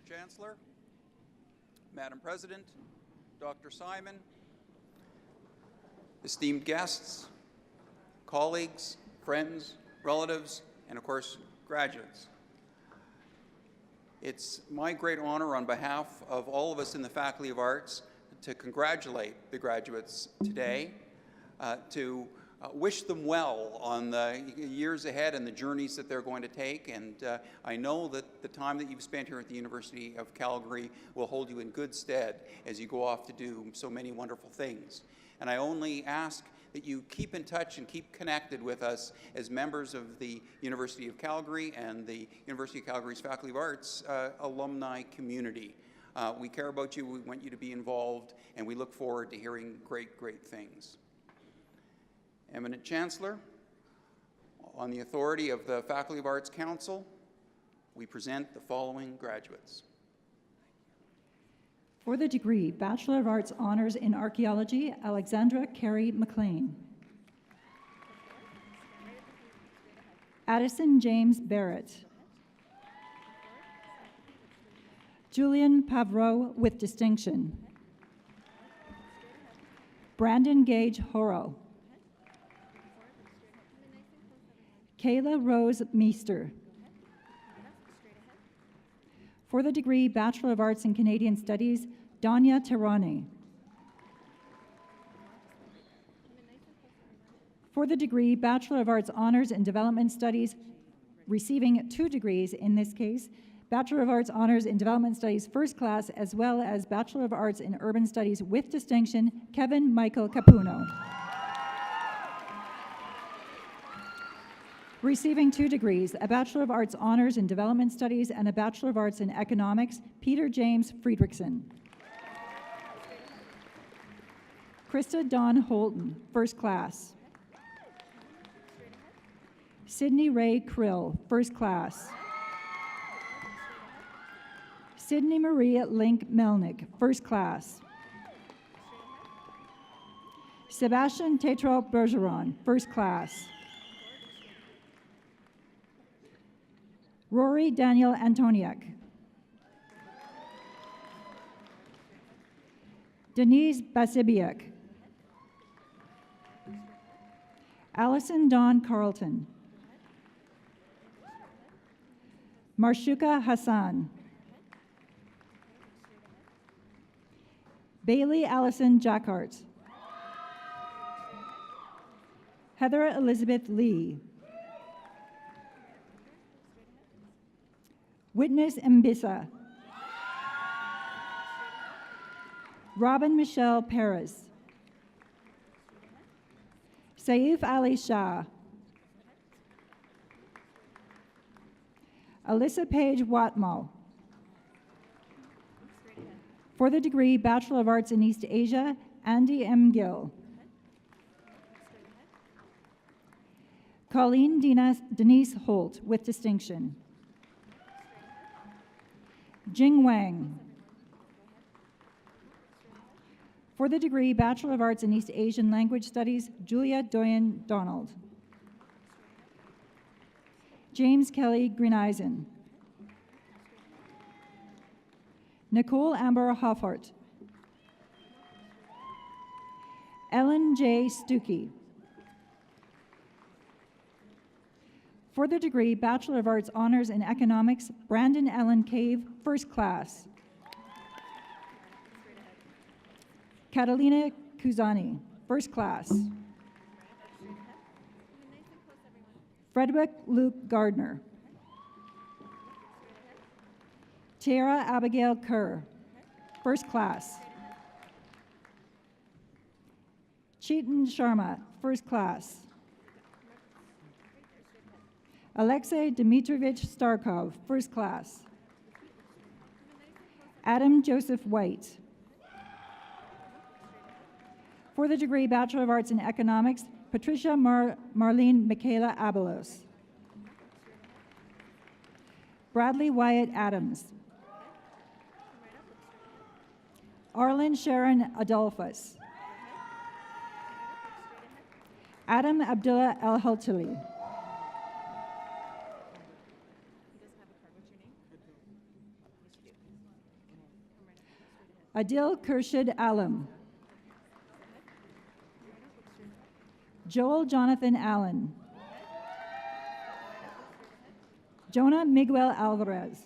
S12: Chancellor, Madam President, Dr. Simon, esteemed guests, colleagues, friends, relatives, and of course, graduates. It's my great honor on behalf of all of us in the Faculty of Arts to congratulate the graduates today, to wish them well on the years ahead and the journeys that they're going to take. And I know that the time that you've spent here at the University of Calgary will hold you in good stead as you go off to do so many wonderful things. And I only ask that you keep in touch and keep connected with us as members of the University of Calgary and the University of Calgary's Faculty of Arts alumni community. We care about you, we want you to be involved, and we look forward to hearing great, great things. Eminent Chancellor, on the authority of the Faculty of Arts Council, we present the following graduates.
S13: For the degree Bachelor of Arts Honors in Archaeology, Alexandra Carey McLean. Addison James Barrett. Julian Pavreau with distinction. Brandon Gage Horo. Kayla Rose Meester. For the degree Bachelor of Arts in Canadian Studies, Danya Terani. For the degree Bachelor of Arts Honors in Development Studies, receiving 2 degrees in this case, Bachelor of Arts Honors in Development Studies First Class, as well as Bachelor of Arts in Urban Studies with distinction, Kevin Michael Capuno. Receiving 2 degrees, a Bachelor of Arts Honors in Development Studies and a Bachelor of Arts in Economics, Peter James Friedrichsen. Krista Dawn Holton, First Class. Sydney Ray Krill, First Class. Sydney Maria Link Melnick, First Class. Sebastian Tetro Bergeron, First Class. Rory Daniel Antoniak. Denise Basibiak. Allison Dawn Carlton. Marshuka Hassan. Bailey Allison Jackhart. Heather Elizabeth Lee. Witness Mbisa. Robin Michelle Perez. Saif Ali Shah. Alyssa Page Watmo. For the degree Bachelor of Arts in East Asia, Andy M. Gill. Colleen Denise Holt with distinction. Jing Wang. For the degree Bachelor of Arts in East Asian Language Studies, Julia Doyen Donald. James Kelly Greeneisen. Nicole Amber Hoffart. Ellen J. Stuckey. For the degree Bachelor of Arts Honors in Economics, Brandon Allen Cave, First Class. Catalina Kuzani, First Class. Frederick Luke Gardner. Tara Abigail Kerr, First Class. Chetan Sharma, First Class. Alexei Dmitrovich Starkov, First Class. Adam Joseph White. For the degree Bachelor of Arts in Economics, Patricia Marlene Michaela Abelos. Bradley Wyatt Adams. Arlen Sharon Adolphus. Adam Abdullah El-Haltili. Adil Khurshid Alam. Joel Jonathan Allen. Jonah Miguel Alvarez.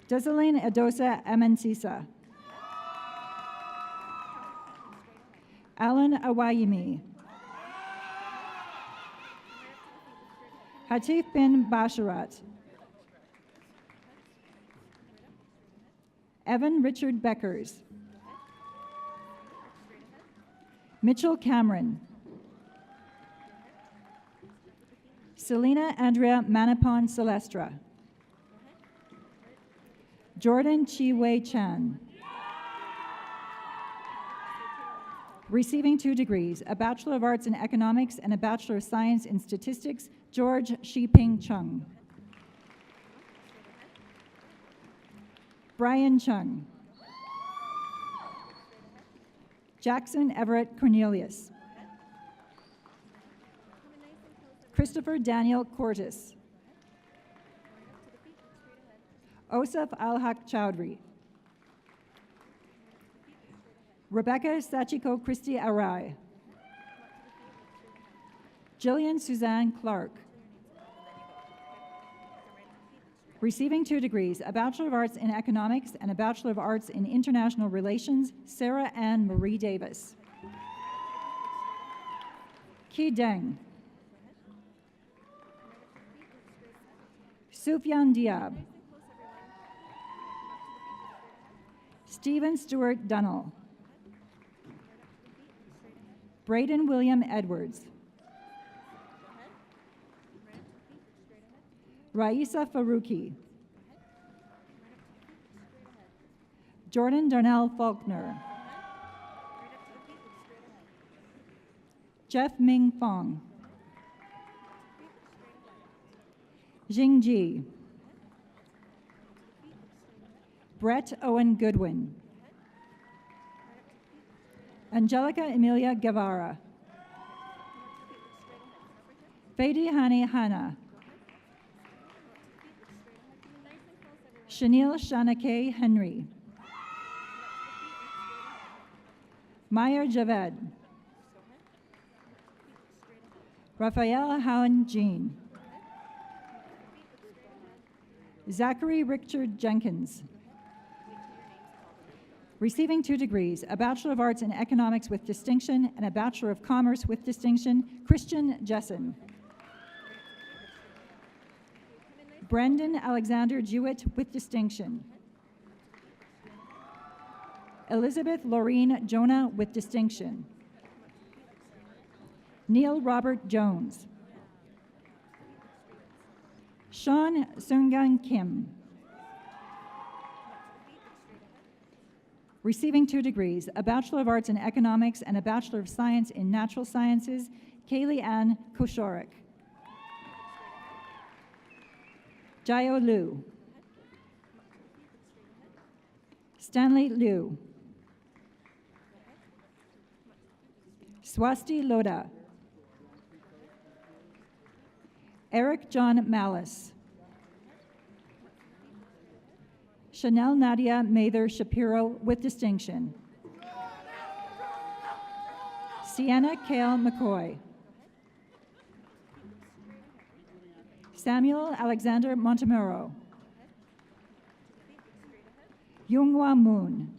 S13: Desaline Edosa Amansisa. Alan Awayimi. Hatif bin Basharat. Evan Richard Beckers. Mitchell Cameron. Selena Andrea Manapon Celestra. Jordan Chi Wei Chan. Receiving 2 degrees, a Bachelor of Arts in Economics and a Bachelor of Science in Statistics, George Shiping Chung. Brian Chung. Jackson Everett Cornelius. Christopher Daniel Cortis. Osaf Al-Haq Chowdhury. Rebecca Sachiko Christie Arai. Jillian Suzanne Clark. Receiving 2 degrees, a Bachelor of Arts in Economics and a Bachelor of Arts in International Relations, Sarah Ann Marie Davis. Ki Deng. Sufyan Diab. Stephen Stewart Dunnell. Braden William Edwards. Raisa Faruqi. Jordan Darnell Faulkner. Jeff Ming Fong. Jing Ji. Brett Owen Goodwin. Angelica Emilia Guevara. Fadi Hani Hanna. Shanil Shanake Henry. Meyer Javed. Raphael Howen Jean. Zachary Richard Jenkins. Receiving 2 degrees, a Bachelor of Arts in Economics with distinction and a Bachelor of Commerce with distinction, Christian Jessen. Brendan Alexander Jewett with distinction. Elizabeth Laureen Jonah with distinction. Neil Robert Jones. Sean Seunggan Kim. Receiving 2 degrees, a Bachelor of Arts in Economics and a Bachelor of Science in Natural Sciences, Kaylee Ann Koshorik. Jayo Liu. Stanley Liu. Swasti Loda. Eric John Malice. Chanel Nadia Mather Shapiro with distinction. Sienna Kale McCoy. Samuel Alexander Montemuro. Yoonghwa Moon.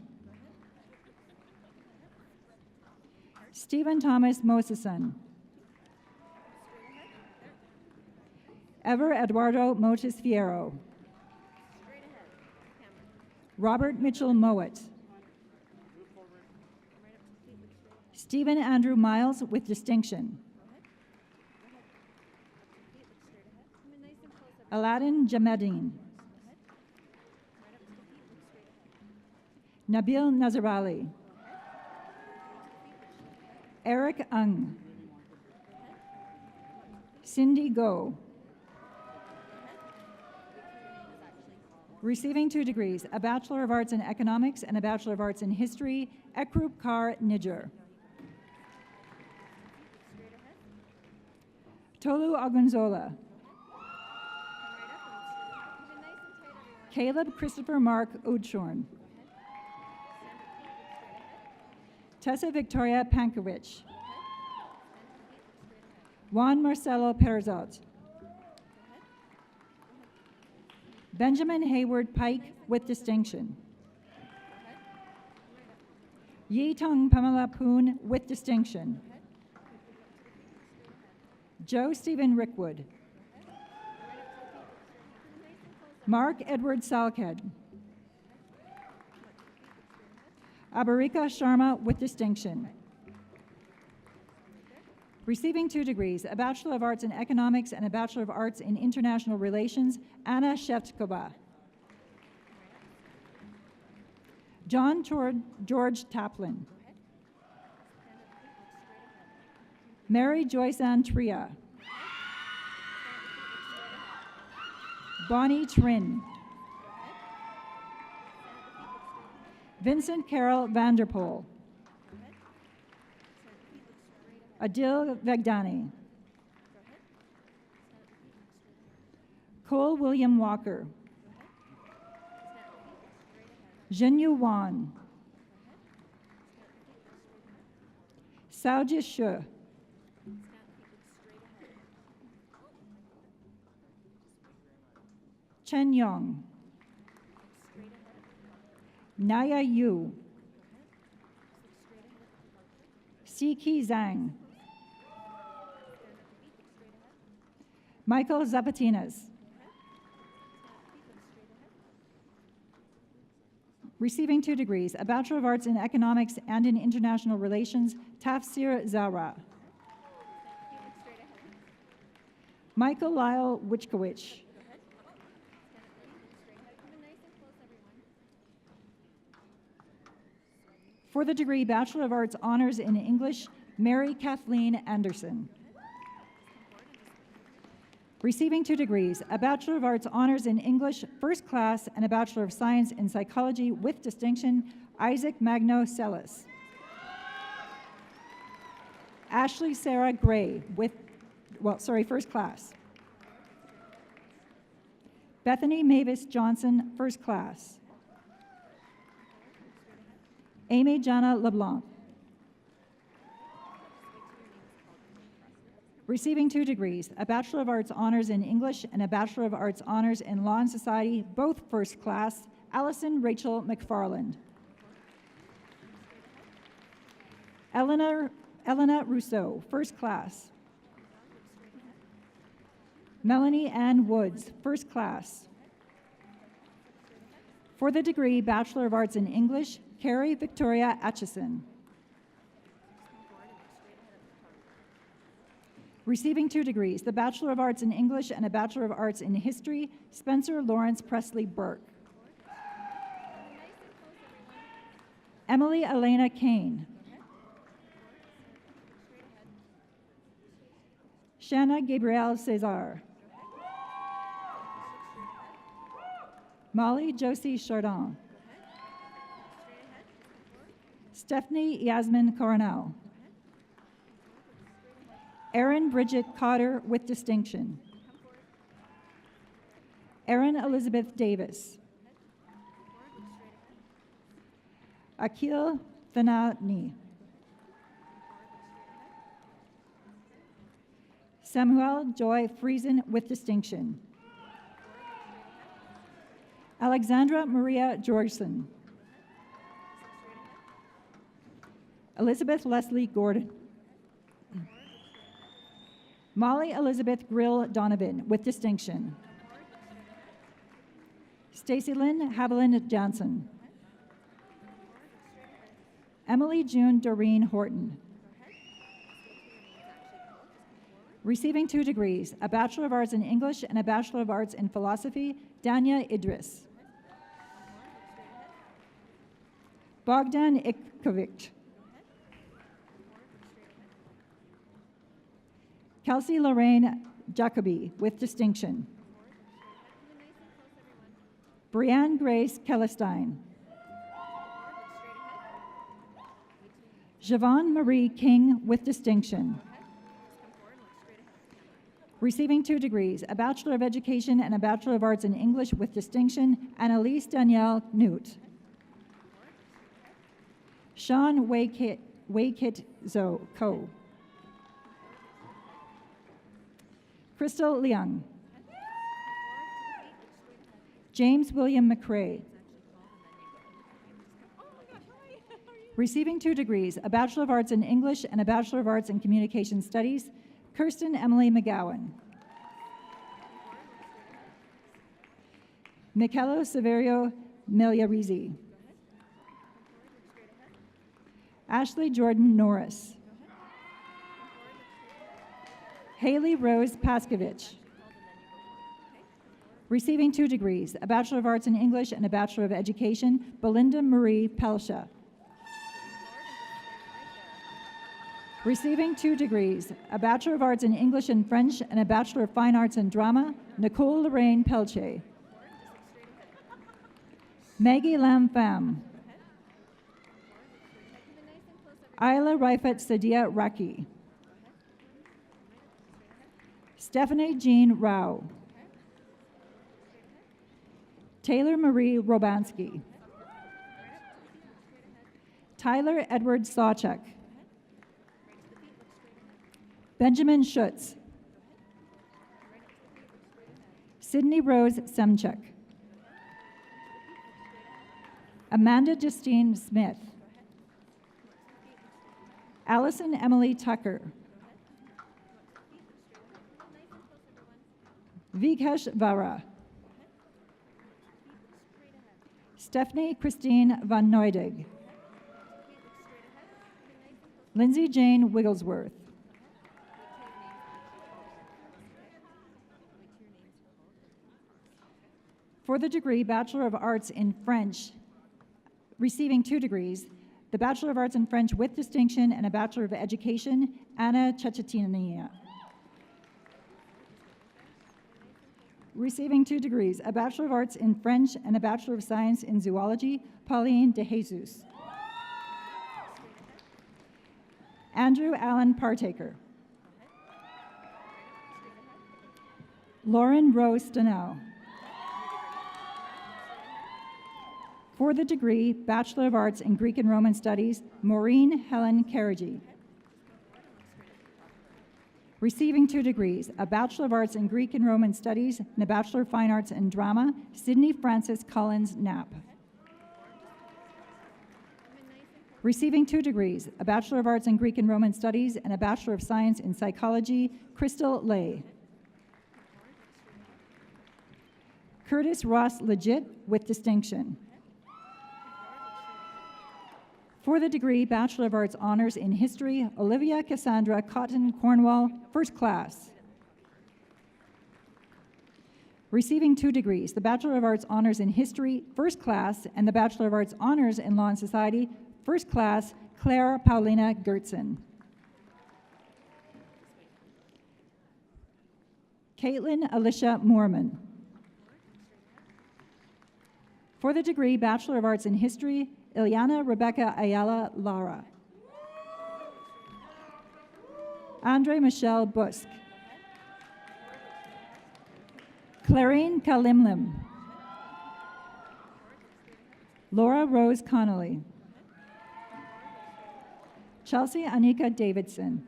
S13: Stephen Thomas Moseson. Ever Eduardo Motis Fierro. Robert Mitchell Mowat. Stephen Andrew Miles with distinction. Aladdin Jamedin. Nabil Nazarali. Eric Ung. Cindy Go. Receiving 2 degrees, a Bachelor of Arts in Economics and a Bachelor of Arts in History, Ekrup Kar Niger. Tolu Agunzola. Caleb Christopher Mark Odshorn. Tessa Victoria Pankowicz. Juan Marcelo Perzot. Benjamin Hayward Pike with distinction. Yi Tung Pamela Poon with distinction. Joe Stephen Rickwood. Mark Edward Salkhead. Abarika Sharma with distinction. Receiving 2 degrees, a Bachelor of Arts in Economics and a Bachelor of Arts in International Relations, Anna Shevtkova. John George Taplin. Mary Joyce Ann Tria. Bonnie Trin. Vincent Carroll Vanderpool. Adil Vegdani. Cole William Walker. Zhenyu Wan. Saojia Shu. Chen Yong. Naya Yu. Siki Zhang. Michael Zapatinas. Receiving 2 degrees, a Bachelor of Arts in Economics and in International Relations, Tafsir Zara. Michael Lyle Wichkowicz. For the degree Bachelor of Arts Honors in English, Mary Kathleen Anderson. Receiving 2 degrees, a Bachelor of Arts Honors in English, First Class, and a Bachelor of Science in Psychology with distinction, Isaac Magno Sellis. Ashley Sarah Gray with, First Class. Bethany Mavis Johnson, First Class. Amy Jana LeBlanc. Receiving 2 degrees, a Bachelor of Arts Honors in English and a Bachelor of Arts Honors in Law and Society, both First Class, Allison Rachel McFarland. Elena Rousseau, First Class. Melanie Ann Woods, First Class. For the degree Bachelor of Arts in English, Carrie Victoria Atchison. Receiving 2 degrees, the Bachelor of Arts in English and a Bachelor of Arts in History, Spencer Lawrence Presley Burke. Emily Elena Kane. Shanna Gabrielle Cesar. Molly Josie Chardon. Stephanie Yasmin Coronel. Erin Bridget Cotter with distinction. Erin Elizabeth Davis. Akil Thanani. Samuel Joy Friesen with distinction. Alexandra Maria Georgeson. Elizabeth Leslie Gordon. Molly Elizabeth Grill Donovan with distinction. Stacy Lynn Haviland Johnson. Emily June Doreen Horton. Receiving 2 degrees, a Bachelor of Arts in English and a Bachelor of Arts in Philosophy, Danya Idris. Bogdan Ikovic. Kelsey Lorraine Jacoby with distinction. Brianne Grace Kellestein. Javon Marie King with distinction. Receiving 2 degrees, a Bachelor of Education and a Bachelor of Arts in English with distinction, Annalise Danielle Knut. Sean Waykit Zo Ko. Crystal Leung. James William McRae. Receiving 2 degrees, a Bachelor of Arts in English and a Bachelor of Arts in Communication Studies, Kirsten Emily McGowan. Michelo Severio Migliarese. Ashley Jordan Norris. Haley Rose Paskovich. Receiving 2 degrees, a Bachelor of Arts in English and a Bachelor of Education, Belinda Marie Pelsha. Receiving 2 degrees, a Bachelor of Arts in English and French and a Bachelor of Fine Arts in Drama, Nicole Lorraine Pelche. Maggie Lam Pham. Isla Rifat Sadia Raki. Stephanie Jean Rao. Taylor Marie Robansky. Tyler Edward Sawchuk. Benjamin Schutz. Sydney Rose Semchuk. Amanda Justine Smith. Allison Emily Tucker. Vikesh Vara. Stephanie Christine Van Noidig. Lindsay Jane Wigglesworth. For the degree Bachelor of Arts in French, receiving 2 degrees, the Bachelor of Arts in French with distinction and a Bachelor of Education, Anna Chachatinia. Receiving 2 degrees, a Bachelor of Arts in French and a Bachelor of Science in Zoology, Pauline De Jesus. Andrew Allen Partaker. Lauren Rose Stenau. For the degree Bachelor of Arts in Greek and Roman Studies, Maureen Helen Carrigy. Receiving 2 degrees, a Bachelor of Arts in Greek and Roman Studies and a Bachelor of Fine Arts in Drama, Sydney Frances Collins Knapp. Receiving 2 degrees, a Bachelor of Arts in Greek and Roman Studies and a Bachelor of Science in Psychology, Crystal Lay. Curtis Ross Legit with distinction. For the degree Bachelor of Arts Honors in History, Olivia Cassandra Cotton Cornwall, first class. Receiving 2 degrees, the Bachelor of Arts Honors in History, first class, and the Bachelor of Arts Honors in Law and Society, first class, Claire Paulina Gertzen. Caitlin Alicia Moorman. For the degree Bachelor of Arts in History, Ilyana Rebecca Ayala Lara. Andre Michelle Busk. Clarine Kalimlim. Laura Rose Connolly. Chelsea Anika Davidson.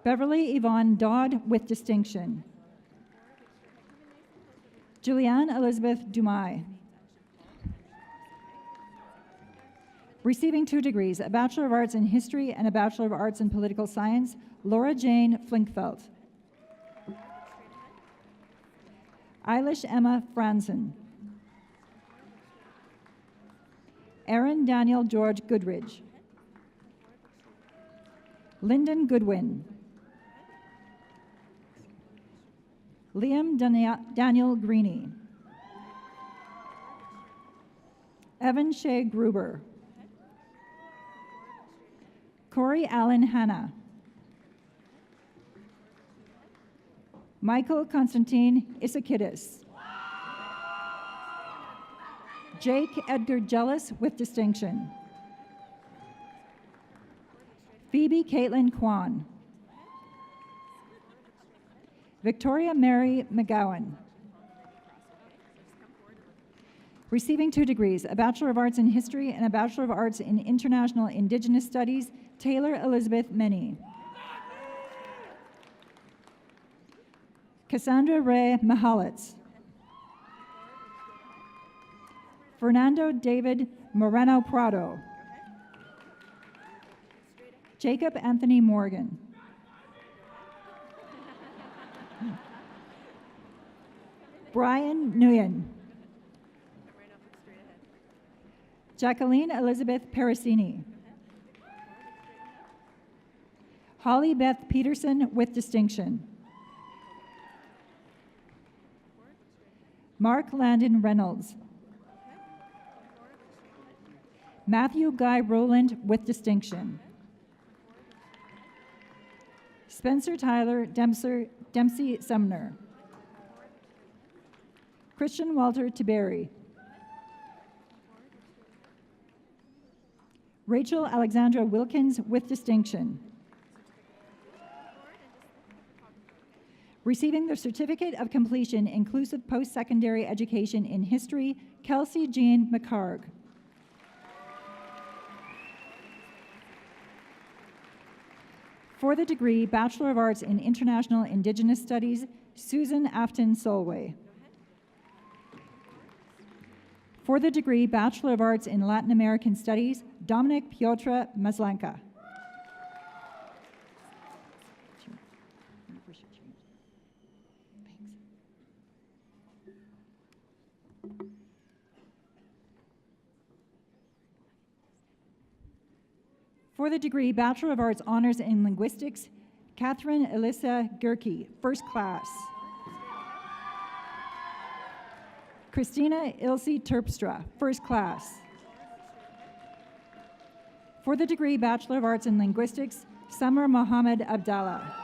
S13: Beverly Yvonne Dodd with distinction. Julianne Elizabeth Dumais. Receiving 2 degrees, a Bachelor of Arts in History and a Bachelor of Arts in Political Science, Laura Jane Flinkfeld. Eilish Emma Franzen. Aaron Daniel George Goodridge. Lyndon Goodwin. Liam Daniel Greeny. Evan Shea Gruber. Corey Allen Hanna. Michael Constantine Isakidis. Jake Edgar Jellis with distinction. Phoebe Caitlin Kwan. Victoria Mary McGowan. Receiving 2 degrees, a Bachelor of Arts in History and a Bachelor of Arts in International Indigenous Studies, Taylor Elizabeth Meny. Cassandra Ray Mahalitz. Fernando David Moreno Prado. Jacob Anthony Morgan. Brian Nguyen. Jacqueline Elizabeth Parasini. Holly Beth Peterson with distinction. Mark Landon Reynolds. Matthew Guy Rowland with distinction. Spencer Tyler Dempsey Sumner. Christian Walter Tiberi. Rachel Alexandra Wilkins with distinction. Receiving the Certificate of Completion Inclusive Post-Secondary Education in History, Kelsey Jean McCarg. For the degree Bachelor of Arts in International Indigenous Studies, Susan Afton Solway. For the degree Bachelor of Arts in Latin American Studies, Dominic Piotr Maslanka. For the degree Bachelor of Arts Honors in Linguistics, Catherine Elissa Gerke, first class. Christina Ilse Terpstra, first class. For the degree Bachelor of Arts in Linguistics, Summer Mohammed Abdallah.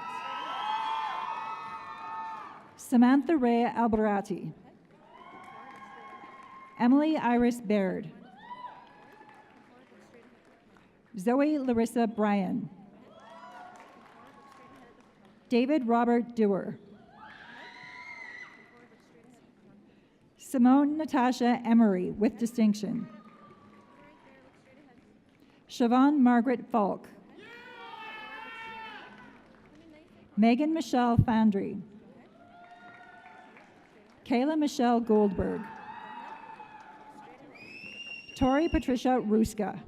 S13: Samantha Ray Alberati. Emily Iris Baird. Zoe Larissa Bryan. David Robert Dewar. Simone Natasha Emery with distinction. Siobhan Margaret Falk. Megan Michelle Fandry. Kayla Michelle Goldberg. Tori Patricia Ruska.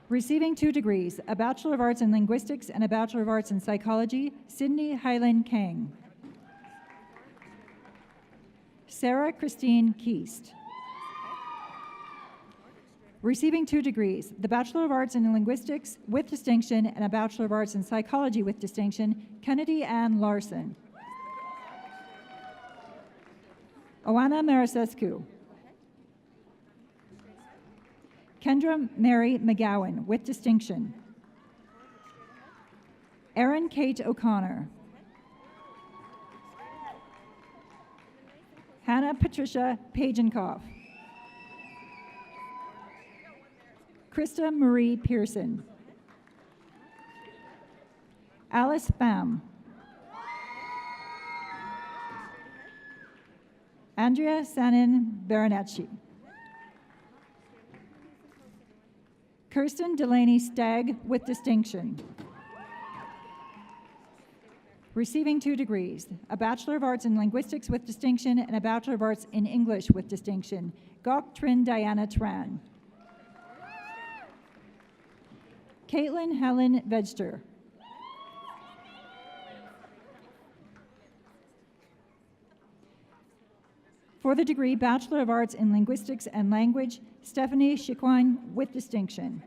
S13: Receiving 2 degrees, a Bachelor of Arts in Linguistics and a Bachelor of Arts in Psychology, Sydney Hyland Kang. Sarah Christine Keast. Receiving 2 degrees, the Bachelor of Arts in Linguistics with distinction and a Bachelor of Arts in Psychology with distinction, Kennedy Ann Larson. Oana Marasescu. Kendra Mary McGowan with distinction. Erin Kate O'Connor. Hannah Patricia Pagenkoff. Krista Marie Pearson. Alice Pham. Andrea Sanin Baronacci. Kirsten Delaney Stagg with distinction. Receiving 2 degrees, a Bachelor of Arts in Linguistics with distinction and a Bachelor of Arts in English with distinction, Gok Trin Diana Tran. Caitlin Helen Vegster. For the degree Bachelor of Arts in Linguistics and Language, Stephanie Chiquin with distinction.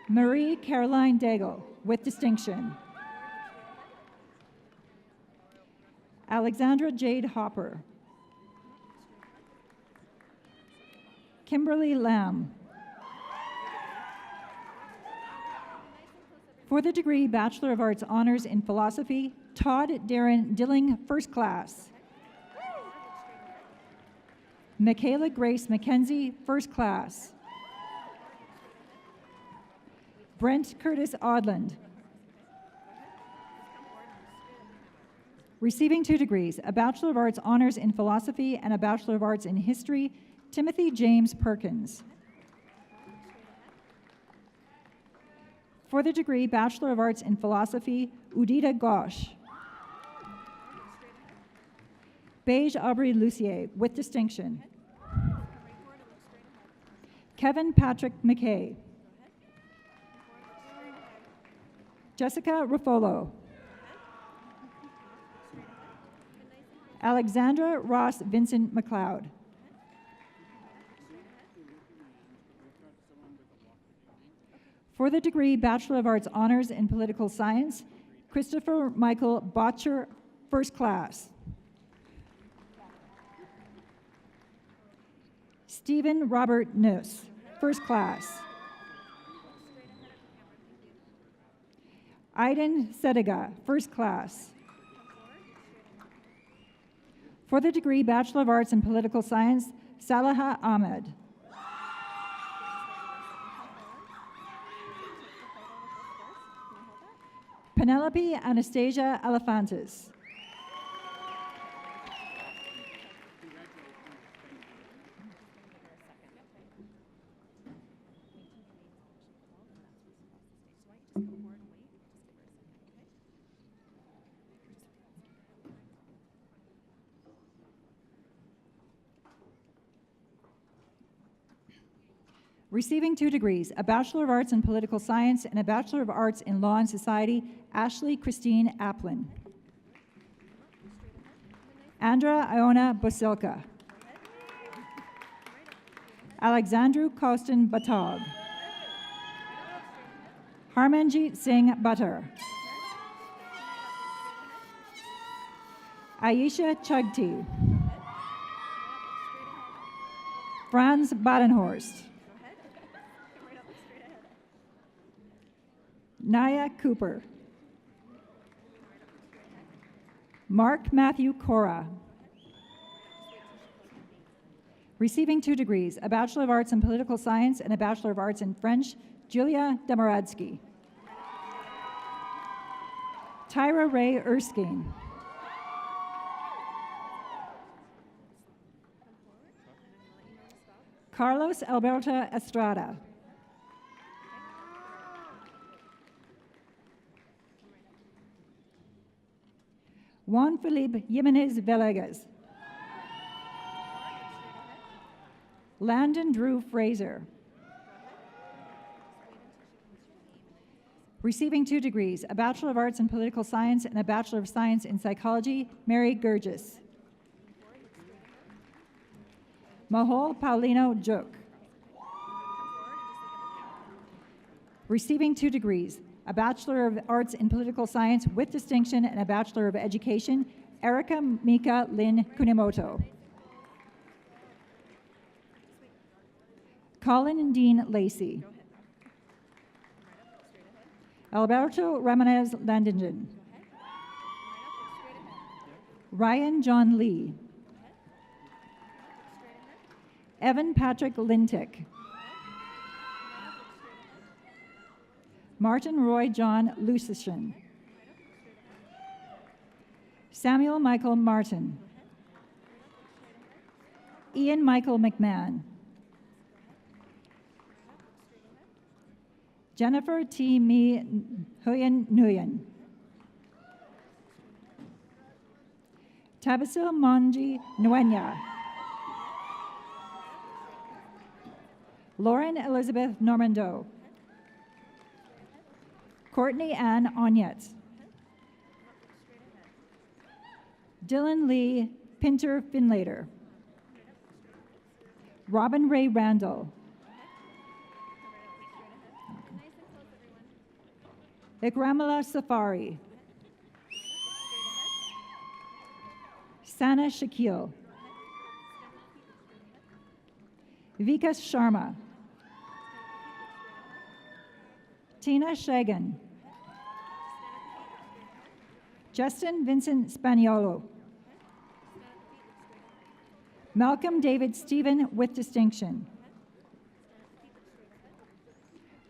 S13: Marie Caroline Daigle with distinction. Alexandra Jade Hopper. Kimberly Lamb. For the degree Bachelor of Arts Honors in Philosophy, Todd Darren Dilling, first class. Michaela Grace McKenzie, first class. Brent Curtis Odland. Receiving 2 degrees, a Bachelor of Arts Honors in Philosophy and a Bachelor of Arts in History, Timothy James Perkins. For the degree Bachelor of Arts in Philosophy, Udita Ghosh. Beige Aubrey Lucier, with distinction. Kevin Patrick McKay. Jessica Ruffolo. Alexandra Ross Vincent McLeod. For the degree Bachelor of Arts Honors in Political Science, Christopher Michael Botcher, first class. Stephen Robert Nuss, first class. Aiden Sediga, first class. For the degree Bachelor of Arts in Political Science, Salaha Ahmed. Penelope Anastasia Elefantis. Receiving 2 degrees, a Bachelor of Arts in Political Science and a Bachelor of Arts in Law and Society, Ashley Christine Applin. Andra Iona Bosilka. Alexandru Kostin Batog. Harmanjeet Singh Buttar. Aisha Chugti. Franz Badenhorst. Naya Cooper. Mark Matthew Cora. Receiving 2 degrees, a Bachelor of Arts in Political Science and a Bachelor of Arts in French, Julia Demaradsky. Tyra Ray Erskine. Carlos Alberto Estrada. Juan Felipe Jimenez Villegas. Landon Drew Fraser. Receiving 2 degrees, a Bachelor of Arts in Political Science and a Bachelor of Science in Psychology, Mary Gurgis. Mahol Paulino Juk. Receiving 2 degrees, a Bachelor of Arts in Political Science with distinction and a Bachelor of Education, Erica Mika Lynn Kunimoto. Colin and Dean Lacey. Alberto Ramirez Landingen. Ryan John Lee. Evan Patrick Lintick. Martin Roy John Lucician. Samuel Michael Martin. Ian Michael McMahon. Jennifer T. Mi Huyen Nguyen. Tabasil Monji Nguenya. Lauren Elizabeth Normando. Courtney Ann Onyet. Dylan Lee Pinter Finlater. Robin Ray Randall. Ikramala Safari. Sana Shakil. Vikas Sharma. Tina Shagan. Justin Vincent Spaniolo. Malcolm David Stephen with distinction.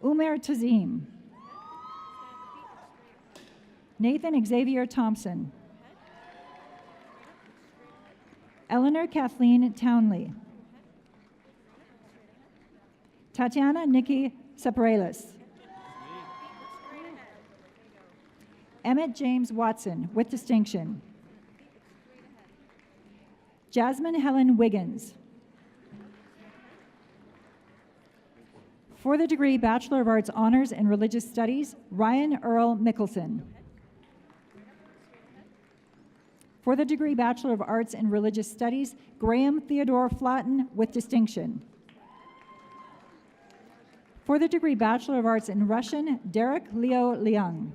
S13: Umer Tazim. Nathan Xavier Thompson. Eleanor Kathleen Townley. Tatiana Nikki Saparelis. Emmett James Watson, with distinction. Jasmine Helen Wiggins. For the degree Bachelor of Arts Honors in Religious Studies, Ryan Earl Mickelson. For the degree Bachelor of Arts in Religious Studies, Graham Theodore Flatten, with distinction. For the degree Bachelor of Arts in Russian, Derek Leo Leung.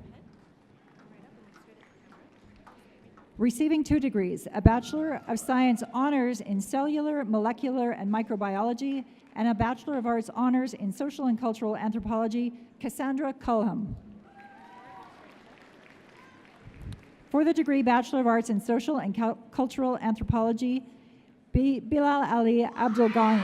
S13: Receiving 2 degrees, a Bachelor of Science Honors in Cellular, Molecular, and Microbiology, and a Bachelor of Arts Honors in Social and Cultural Anthropology, Cassandra Cullham. For the degree Bachelor of Arts in Social and Cultural Anthropology, Bilal Ali Abdul Ghani.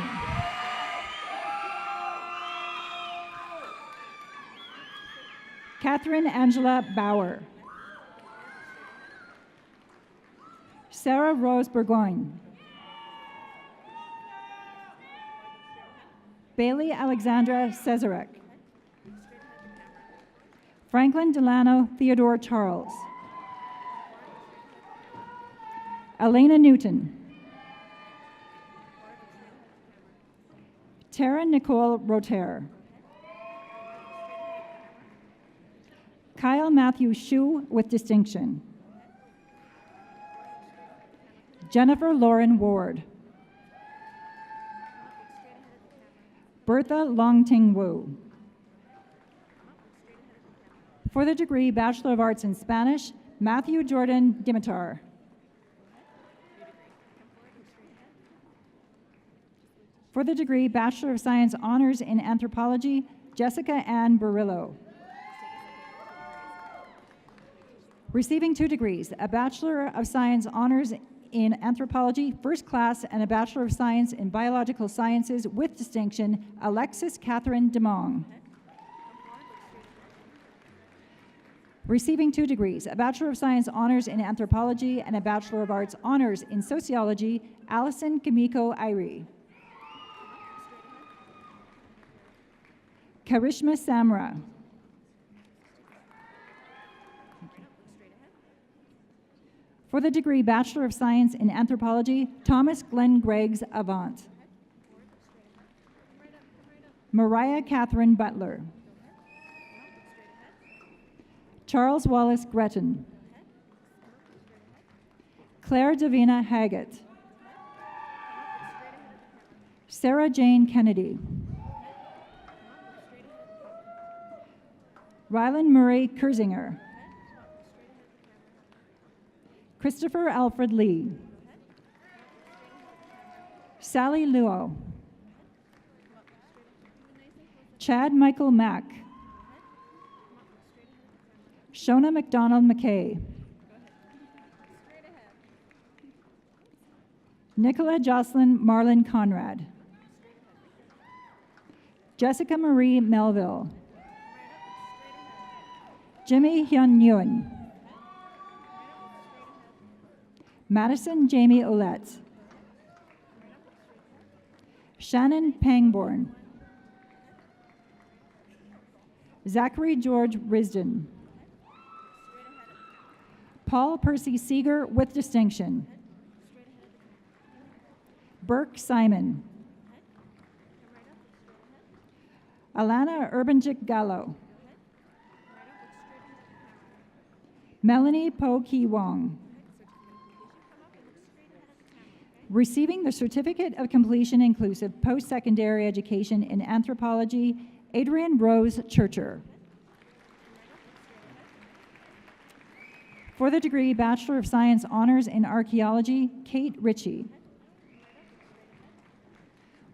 S13: Catherine Angela Bauer. Sarah Rose Burgoyne. Bailey Alexandra Cesarek. Franklin Delano Theodore Charles. Elena Newton. Tara Nicole Roter. Kyle Matthew Shue, with distinction. Jennifer Lauren Ward. Bertha Longting Wu. For the degree Bachelor of Arts in Spanish, Matthew Jordan Dimitar. For the degree Bachelor of Science Honors in Anthropology, Jessica Ann Barillo. Receiving 2 degrees, a Bachelor of Science Honors in Anthropology, First Class, and a Bachelor of Science in Biological Sciences, with distinction, Alexis Catherine DeMong. Receiving 2 degrees, a Bachelor of Science Honors in Anthropology and a Bachelor of Arts Honors in Sociology, Allison Kimiko Irie. Karishma Samra. For the degree Bachelor of Science in Anthropology, Thomas Glenn Greggs Avant. Mariah Catherine Butler. Charles Wallace Gretton. Claire Davina Haggett. Sarah Jane Kennedy. Rylan Murray Kersinger. Christopher Alfred Lee. Sally Luo. Chad Michael Mack. Shona McDonald McKay. Nicola Jocelyn Marlin Conrad. Jessica Marie Melville. Jimmy Hyun Nguyen. Madison Jamie Olette. Shannon Pangborn. Zachary George Risden. Paul Percy Seeger, with distinction. Burke Simon. Alana Urbanjik Gallo. Melanie Po Ki Wong. Receiving the Certificate of Completion Inclusive Post-Secondary Education in Anthropology, Adrian Rose Churcher. For the degree Bachelor of Science Honors in Archaeology, Kate Ritchie.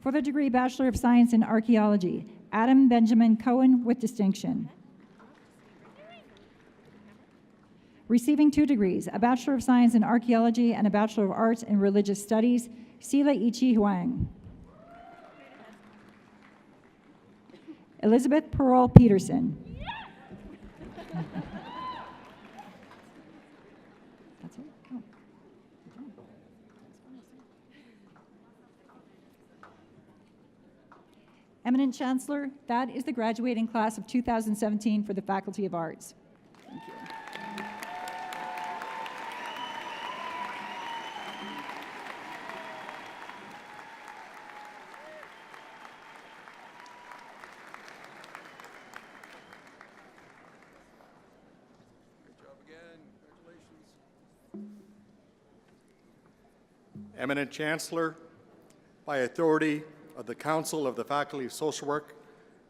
S13: For the degree Bachelor of Science in Archaeology, Adam Benjamin Cohen, with distinction. Receiving 2 degrees, a Bachelor of Science in Archaeology and a Bachelor of Arts in Religious Studies, Sila Ichi Huang. Elizabeth Pearl Peterson. Eminent Chancellor, that is the graduating class of 2017 for the Faculty of Arts. Thank you.
S14: Great job again. Congratulations. Eminent Chancellor, by authority of the Council of the Faculty of Social Work,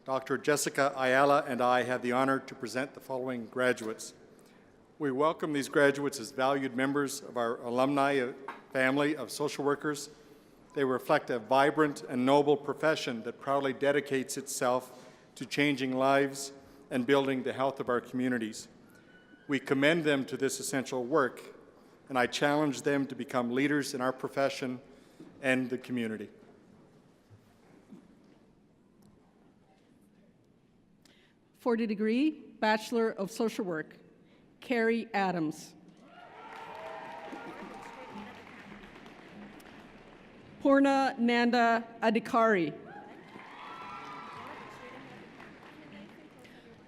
S14: Dr. Jessica Ayala and I have the honor to present the following graduates. We welcome these graduates as valued members of our alumni family of social workers. They reflect a vibrant and noble profession that proudly dedicates itself to changing lives and building the health of our communities. We commend them to this essential work, and I challenge them to become leaders in our profession and the community.
S15: For the degree, Bachelor of Social Work, Carrie Adams. Purna Nanda Adhikari.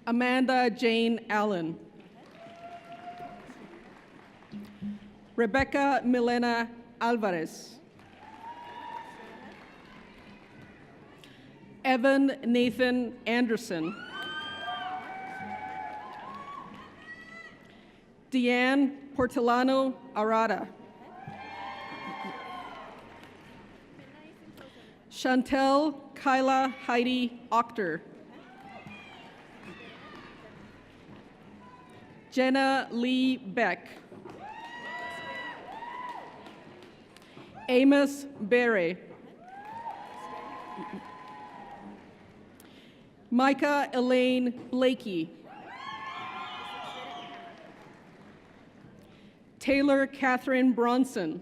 S15: Amanda Jane Allen. Rebecca Milena Alvarez. Evan Nathan Anderson. Deanne Portolano Arada. Chantel Kyla Heidi Octor. Jenna Lee Beck. Amos Berry. Micah Elaine Blakey. Taylor Catherine Bronson.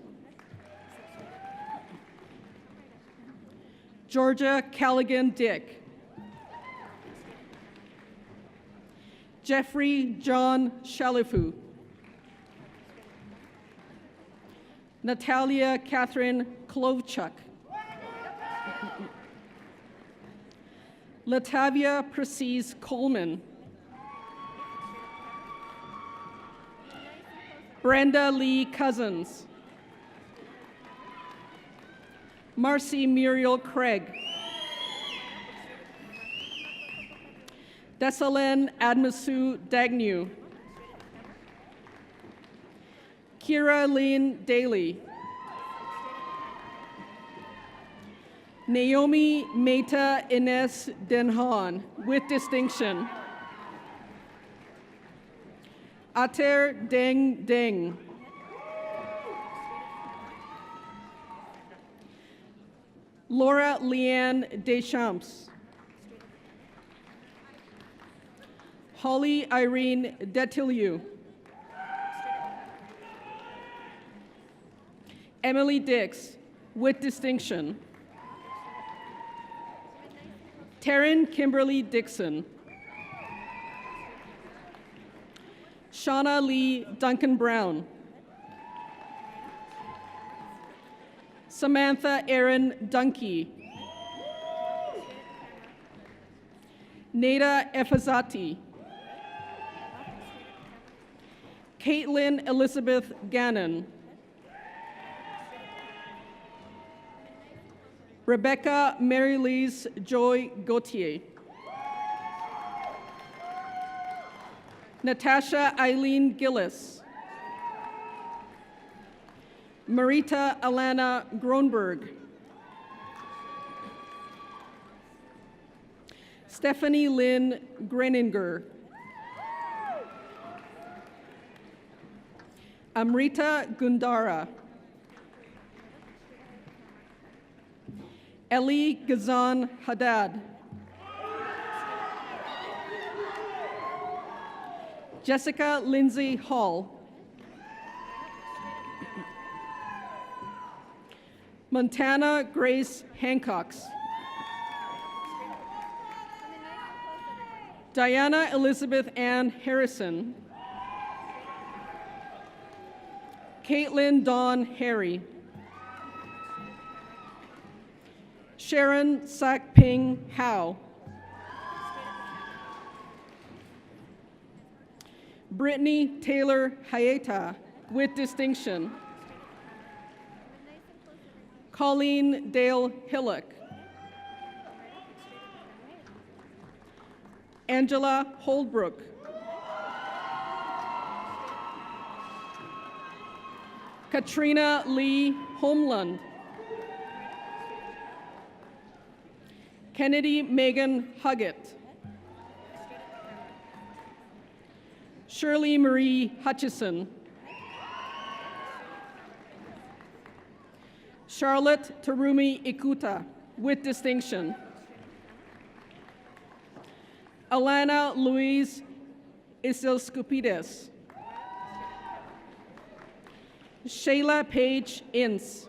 S15: Georgia Callaghan Dick. Jeffrey John Shalifu. Natalia Catherine Klovchuk. Latavia Precis Coleman. Brenda Lee Cousins. Marcy Muriel Craig. Desalen Admasu Dagnew. Kira Lynn Daly. Naomi Meta Ines Denhan, with distinction. Ater Deng Deng. Laura Leanne Deschamps. Holly Irene Detillieu. Emily Dix, with distinction. Taryn Kimberly Dixon. Shauna Lee Duncan Brown. Samantha Erin Dunkey. Nada Efazati. Caitlin Elizabeth Gannon. Rebecca Mary-Lise Joy Gauthier. Natasha Eileen Gillis. Marita Alana Gronberg. Stephanie Lynn Greninger. Amrita Gundara. Eli Gazan Haddad. Jessica Lindsay Hall. Montana Grace Hancocks. Diana Elizabeth Ann Harrison. Caitlin Dawn Harry. Sharon Sakping Hao. Brittany Taylor Hayeta, with distinction. Colleen Dale Hillock. Angela Holdbrook. Katrina Lee Homeland. Kennedy Megan Huggett. Shirley Marie Hutchison. Charlotte Tarumi Ikuta, with distinction. Alana Louise Isilskupides. Shayla Paige Ince.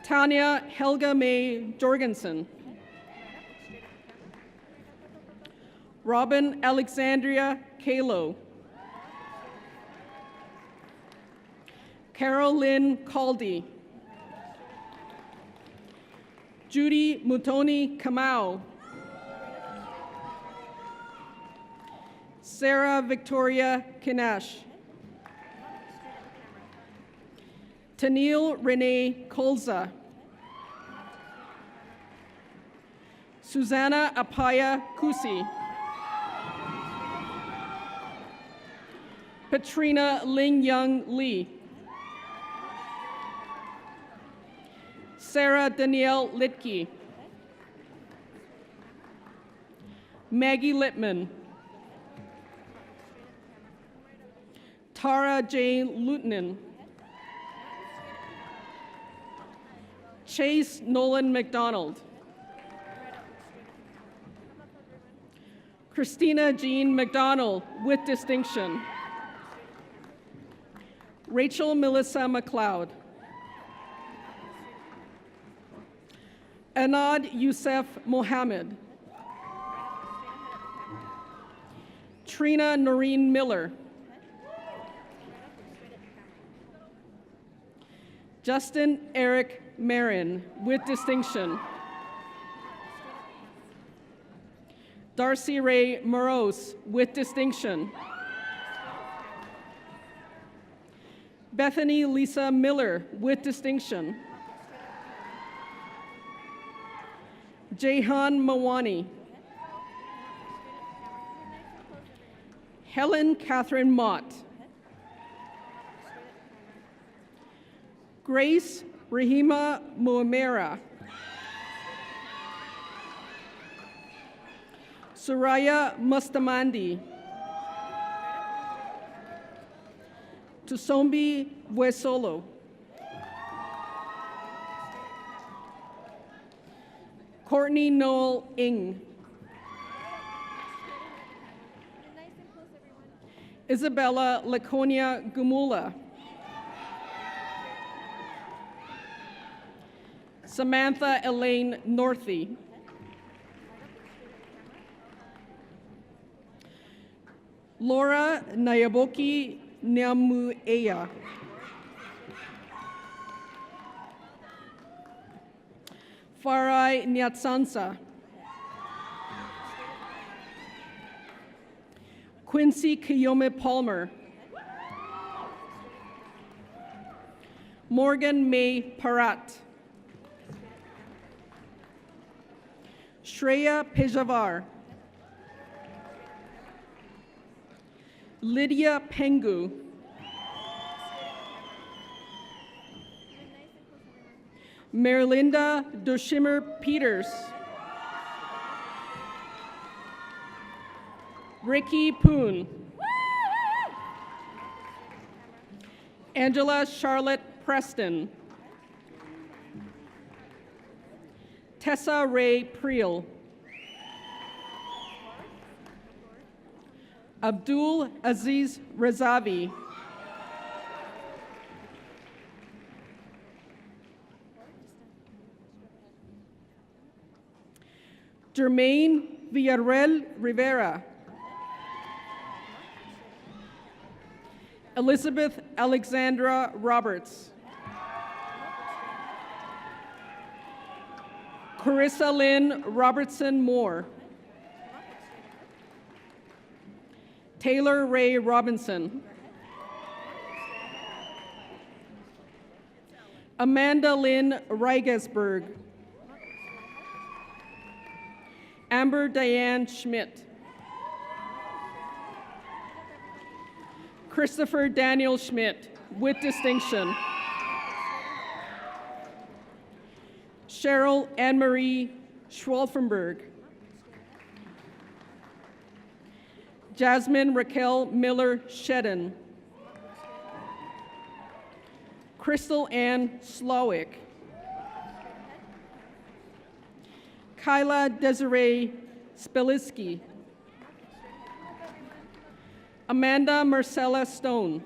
S15: Tanya Helga May Jorgensen. Robin Alexandria Kalo. Carol Lynn Caldy. Judy Mutoni Kamau. Sarah Victoria Kinash. Tanil Renee Colza. Susanna Apaya Kusi. Patrina Ling Young Lee. Sarah Danielle Litke. Maggie Littman. Tara Jane Lutinen. Chase Nolan McDonald. Christina Jean McDonald, with distinction. Rachel Melissa McLeod. Anad Youssef Mohammed. Trina Noreen Miller. Justin Eric Marin, with distinction. Darcy Ray Morose, with distinction. Bethany Lisa Miller, with distinction. Jehan Mawani. Helen Catherine Mott. Grace Rahima Muamera. Suraya Mustamandi. Tusombi Wesolo. Courtney Noel Ing. Isabella Laconia Gumula. Samantha Elaine Northey. Laura Nayaboki Nyamuea. Farai Nyatsansa. Quincy Kiyome Palmer. Morgan May Parat. Shreya Pejavar. Lydia Pengu. Merlinda Doshimmer Peters. Ricky Poon. Angela Charlotte Preston. Tessa Ray Priel. Abdul Aziz Rezavi. Jermaine Villarreal Rivera. Elizabeth Alexandra Roberts. Carissa Lynn Robertson Moore. Taylor Ray Robinson. Amanda Lynn Reigesberg. Amber Diane Schmidt. Christopher Daniel Schmidt, with distinction. Cheryl Anne-Marie Schwalfenberg. Jasmine Raquel Miller Shedden. Crystal Ann Slowick. Kyla Desiree Spiliski. Amanda Marcella Stone.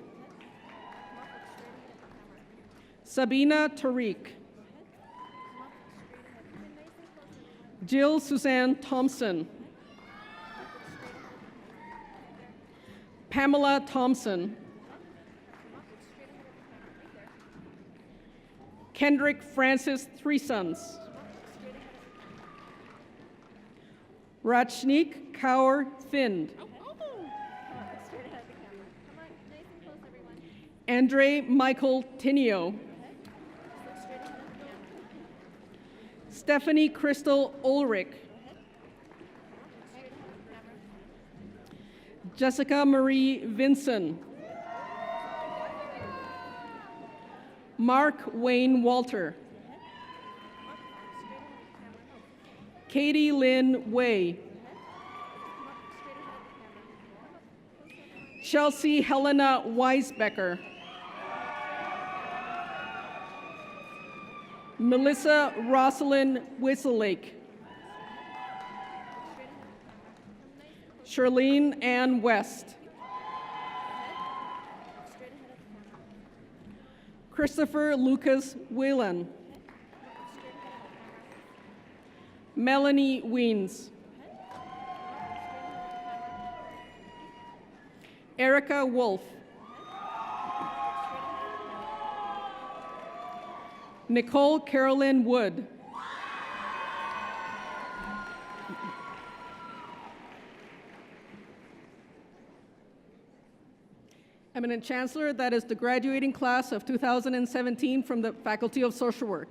S15: Sabina Tariq. Jill Suzanne Thompson. Pamela Thompson. Kendrick Francis Threesons. Rachnik Kaur Thind. Andre Michael Tinio. Stephanie Crystal Ulrich. Jessica Marie Vinson. Mark Wayne Walter. Katie Lynn Way. Chelsea Helena Weisbecker. Melissa Rosalind Whistlelake. Charlene Ann West. Christopher Lucas Whelan. Melanie Weens. Erica Wolf. Nicole Carolyn Wood. Eminent Chancellor, that is the graduating class of 2017 from the Faculty of Social Work.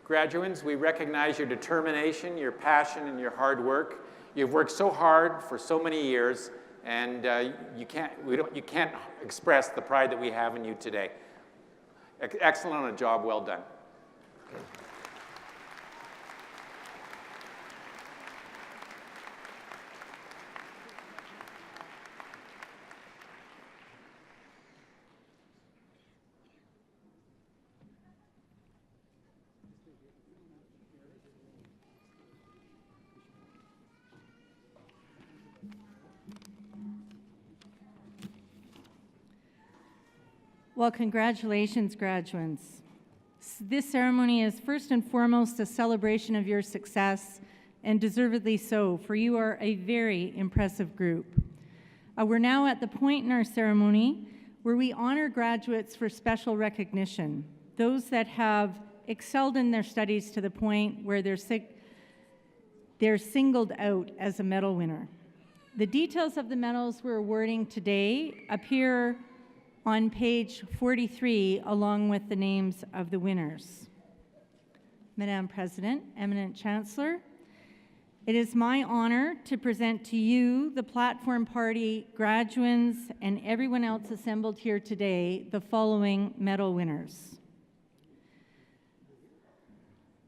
S5: Graduates, we recognize your determination, your passion, and your hard work. You've worked so hard for so many years, and you can't express the pride that we have in you today. Excellent on a job well done.
S16: Well, congratulations, graduates. This ceremony is first and foremost a celebration of your success, and deservedly so, for you are a very impressive group. We're now at the point in our ceremony where we honor graduates for special recognition, those that have excelled in their studies to the point where they're singled out as a medal winner. The details of the medals we're awarding today appear on page 43, along with the names of the winners. Madam President, Eminent Chancellor, it is my honor to present to you, the Platform Party graduates, and everyone else assembled here today, the following medal winners.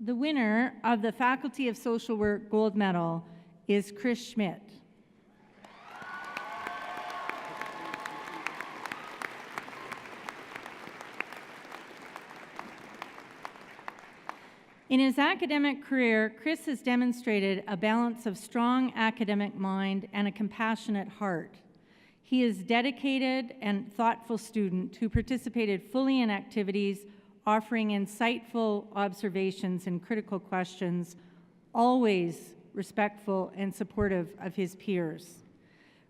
S16: The winner of the Faculty of Social Work Gold Medal is Chris Schmidt. In his academic career, Chris has demonstrated a balance of strong academic mind and a compassionate heart. He is a dedicated and thoughtful student who participated fully in activities offering insightful observations and critical questions, always respectful and supportive of his peers.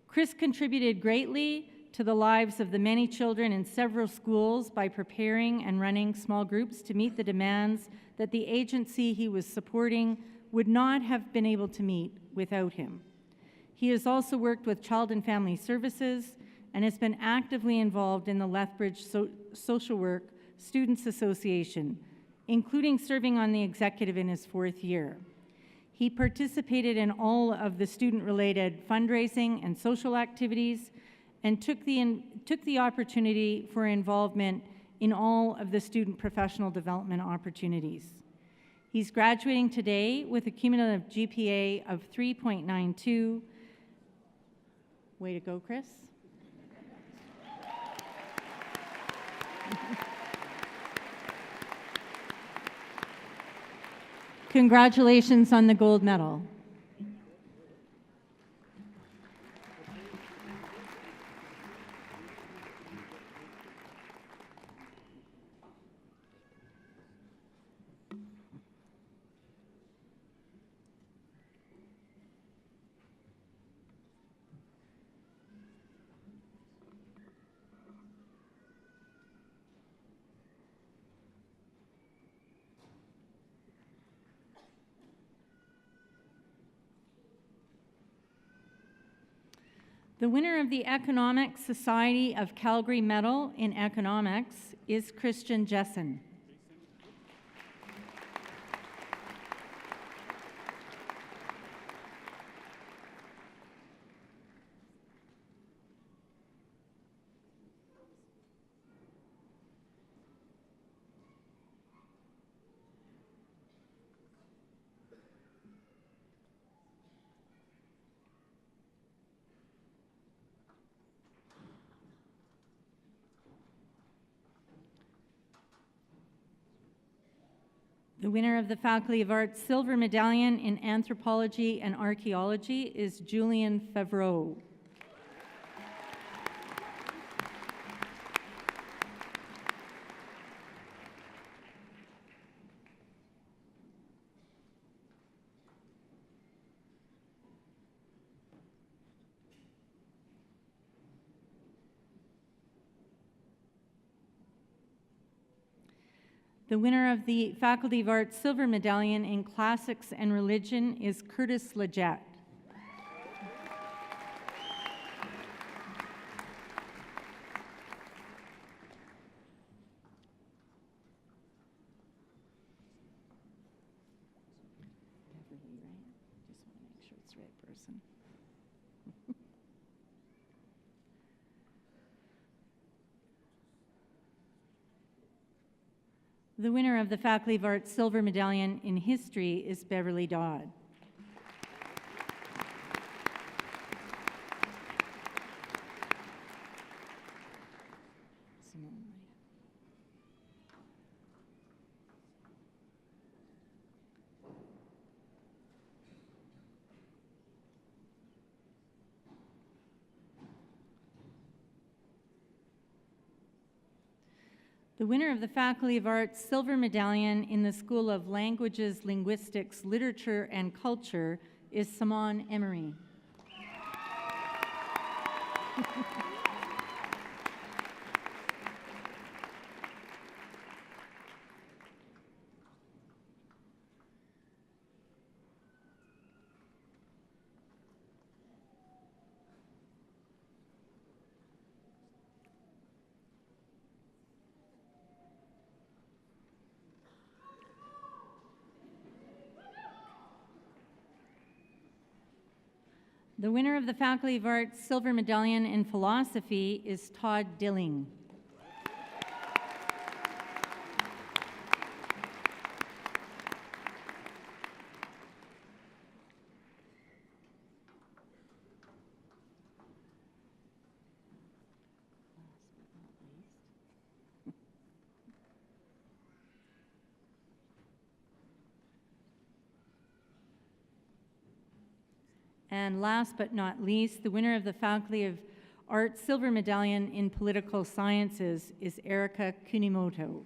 S16: Chris contributed greatly to the lives of the many children in several schools by preparing and running small groups to meet the demands that the agency he was supporting would not have been able to meet without him. He has also worked with Child and Family Services and has been actively involved in the Lethbridge Social Work Students Association, including serving on the executive in his 4th year. He participated in all of the student-related fundraising and social activities and took the opportunity for involvement in all of the student professional development opportunities. He's graduating today with a cumulative GPA of 3.92. Way to go, Chris. Congratulations on the gold medal. The winner of the Economic Society of Calgary Medal in Economics is Christian Jessen. The winner of the Faculty of Arts Silver Medallion in Anthropology and Archaeology is Julian Favreau. The winner of the Faculty of Arts Silver Medallion in Classics and Religion is Curtis Leggett. The winner of the Faculty of Arts Silver Medallion in History is Beverly Dodd. The winner of the Faculty of Arts Silver Medallion in the School of Languages, Linguistics, Literature, and Culture is Simone Emery. The winner of the Faculty of Arts Silver Medallion in Philosophy is Todd Dilling. And last but not least, the winner of the Faculty of Arts Silver Medallion in Political Sciences is Erica Kunimoto.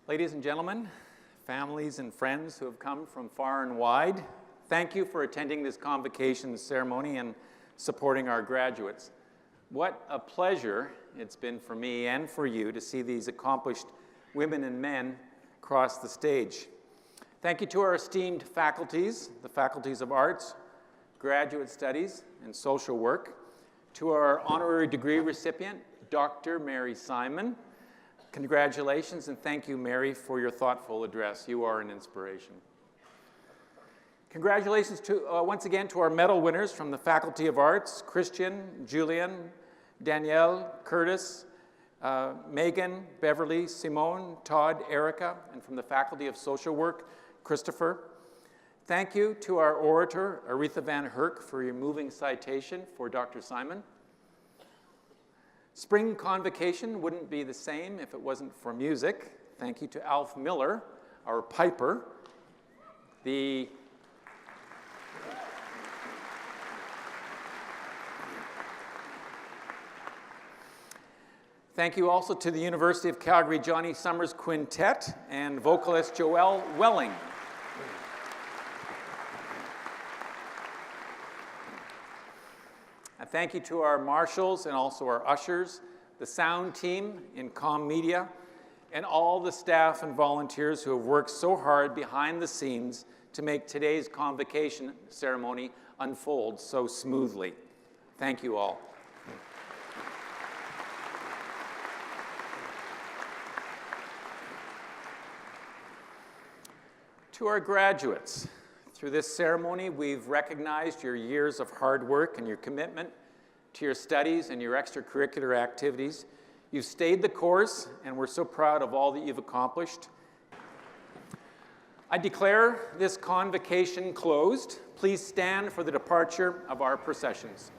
S5: Ladies and gentlemen, families and friends who have come from far and wide, thank you for attending this convocation ceremony and supporting our graduates. What a pleasure it's been for me and for you to see these accomplished women and men cross the stage. Thank you to our esteemed faculties, the faculties of Arts, Graduate Studies, and Social Work, to our honorary degree recipient, Dr. Mary Simon. Congratulations, and thank you, Mary, for your thoughtful address. You are an inspiration. Congratulations once again to our medal winners from the Faculty of Arts, Christian, Julian, Danielle, Curtis, Megan, Beverly, Simone, Todd, Erica, and from the Faculty of Social Work, Christopher. Thank you to our orator, Aretha Van Herk, for your moving citation for Dr. Simon. Spring Convocation wouldn't be the same if it wasn't for music. Thank you to Alf Miller, our piper. Thank you also to the University of Calgary Johnny Summers Quintet and vocalist Joelle Welling. Thank you to our marshals and also our ushers, the sound team in comm media, and all the staff and volunteers who have worked so hard behind the scenes to make today's convocation ceremony unfold so smoothly. Thank you all. To our graduates, through this ceremony, we've recognized your years of hard work and your commitment to your studies and your extracurricular activities. You've stayed the course, and we're so proud of all that you've accomplished. I declare this convocation closed. Please stand for the departure of our processions.